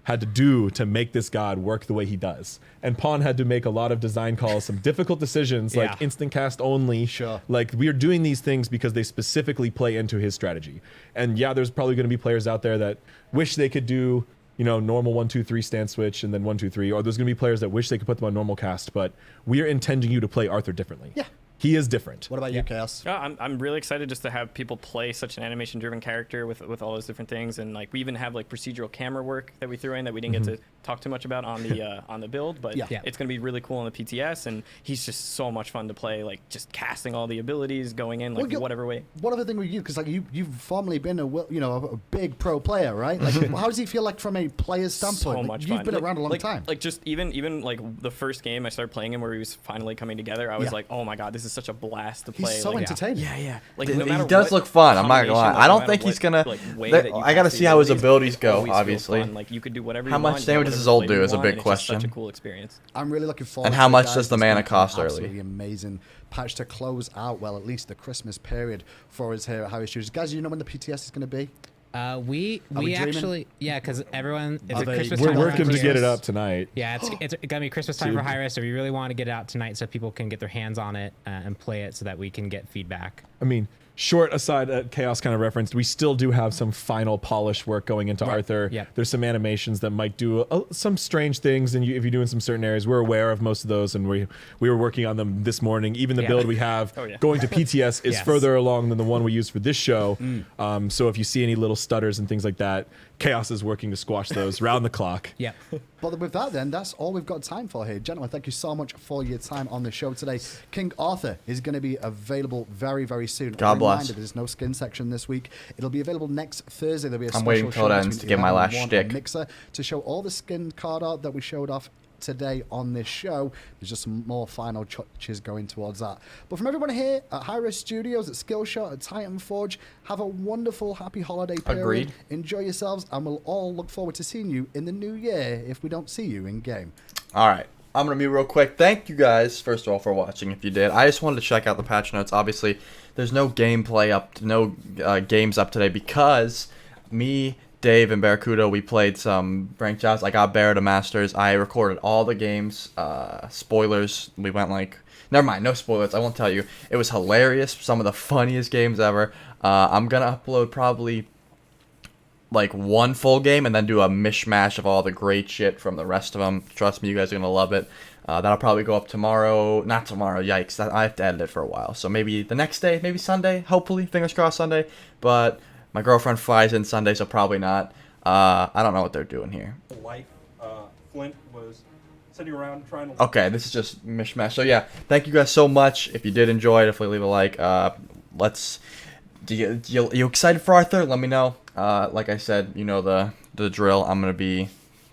F: had to do to make this god work the way he does. And Pawn had to make a lot of design calls, some difficult decisions, like
H: Yeah.
F: instant cast only.
A: Sure.
F: Like we are doing these things because they specifically play into his strategy. And yeah, there's probably going to be players out there that wish they could do, you know, normal 1-2-3 stand switch and then 1-2-3, or there's going to be players that wish they could put them on normal cast, but we are intending you to play Arthur differently.
A: Yeah.
F: he is different.
A: What about you, Chaos?
J: Yeah, I'm really excited just to have people play such an animation-driven character with all those different things, and like we even have like procedural camera work that we threw in that we didn't get to talk too much about on the build, but
A: Yeah.
J: it's gonna be really cool on the PTS, and he's just so much fun to play, like just casting all the abilities, going in like whatever way.
A: One other thing with you, because like you've formerly been a big pro player, right? Like, how does he feel like from a player's standpoint?
J: So
A: Like,
J: much
A: you've
J: fun.
A: been
J: Like-
A: around a long
J: like-
A: time.
J: Like just even like the first game I started playing him where he was finally coming together, I was
A: Yeah.
J: like, oh my god, this is such a blast to
A: He's
J: play.
A: so
J: like,
A: entertaining.
J: yeah. Like
B: He
J: no matter
B: does
J: what
B: look fun. I'm not gonna lie.
J: combination,
B: I
J: like,
B: don't
J: no matter
B: think he's
J: what,
B: gonna.
J: like, way
B: that-
J: that you
B: I gotta
J: cast
B: see how his
J: abilities,
B: abilities
J: it
B: go.
J: always feels
B: Obviously,
J: fun. Like you could do whatever.
B: How
J: you
B: much
J: want, you
B: damage
J: know,
B: does his
J: whatever
B: ult
J: flavor
B: do
J: you
B: is a
J: want,
B: big
J: and it's just
B: question.
J: Such a cool experience.
A: I'm really looking forward.
B: And
A: to
B: how
A: it,
B: much
A: guys.
B: does the
A: It's
B: mana
A: gonna be
B: cost early?
A: Absolutely amazing patch to close out, well, at least the Christmas period for us here at Harry Studios. Guys, do you know when the PTS is going to be?
H: We
A: dreaming?
H: actually, yeah, because everyone, it's
A: Are
H: a
A: they-
H: Christmas
F: We're
H: time.
F: working
H: around
F: to get it
H: here.
F: up tonight.
H: Yeah, it's gonna be Christmas time for Hyra, so we really want to get it out tonight so people can get their hands on it and play it so that we can get feedback.
F: I mean, short aside, Chaos kind of referenced, we still do have some final polish work going into Arthur.
H: Yep.
F: There's some animations that might do some strange things, and if you do in some certain areas, we're aware of most of those, and we were working on them this morning. Even the
H: Yeah.
F: build we have going to PTS is
H: Yes.
F: further along than the one we used for this show. So if you see any little stutters and things like that, Chaos is working to squash those round the clock.
H: Yeah.
A: But with that, then, that's all we've got time for here. Gentlemen, thank you so much for your time on the show today. King Arthur is going to be available very, very soon.
B: God bless.
A: Reminder, there's no skin section this week. It'll be available next Thursday. There'll be a
B: I'm waiting
A: special
B: till it
A: show
B: ends
A: between
B: to get my
A: 11
B: last
A: and 1
B: shtick.
A: on Mixer to show all the skin card art that we showed off today on this show. There's just some more final touches going towards that. But from everyone here at Hi-Res Studios, at Skillshot, at Titan Forge, have a wonderful, happy holiday period.
B: Agreed.
A: Enjoy yourselves, and we'll all look forward to seeing you in the new year if we don't see you in game.
B: All right. I'm going to be real quick. Thank you guys, first of all, for watching, if you did. I just wanted to check out the patch notes. Obviously, there's no gameplay no games up today because me, Dave, and Barracuda, we played some ranked jobs. I got Barra to Masters. I recorded all the games. Spoilers. We went like... Never mind, no spoilers. I won't tell you. It was hilarious. Some of the funniest games ever. I'm going to upload probably like one full game and then do a mishmash of all the great shit from the rest of them. Trust me, you guys are gonna love it. That'll probably go up tomorrow. Not tomorrow, yikes. I have to edit it for a while. So maybe the next day, maybe Sunday, hopefully, fingers crossed Sunday. But my girlfriend flies in Sunday, so probably not. I don't know what they're doing here.
K: Life, Flint was sitting around trying to...
B: Okay, this is just mishmash. So yeah, thank you guys so much. If you did enjoy it, definitely leave a like. You excited for Arthur? Let me know. Like I said, you know the drill. I'm gonna be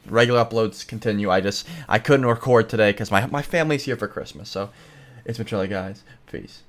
B: regular uploads continue. I couldn't record today because my family's here for Christmas. So it's been chilly, guys. Peace.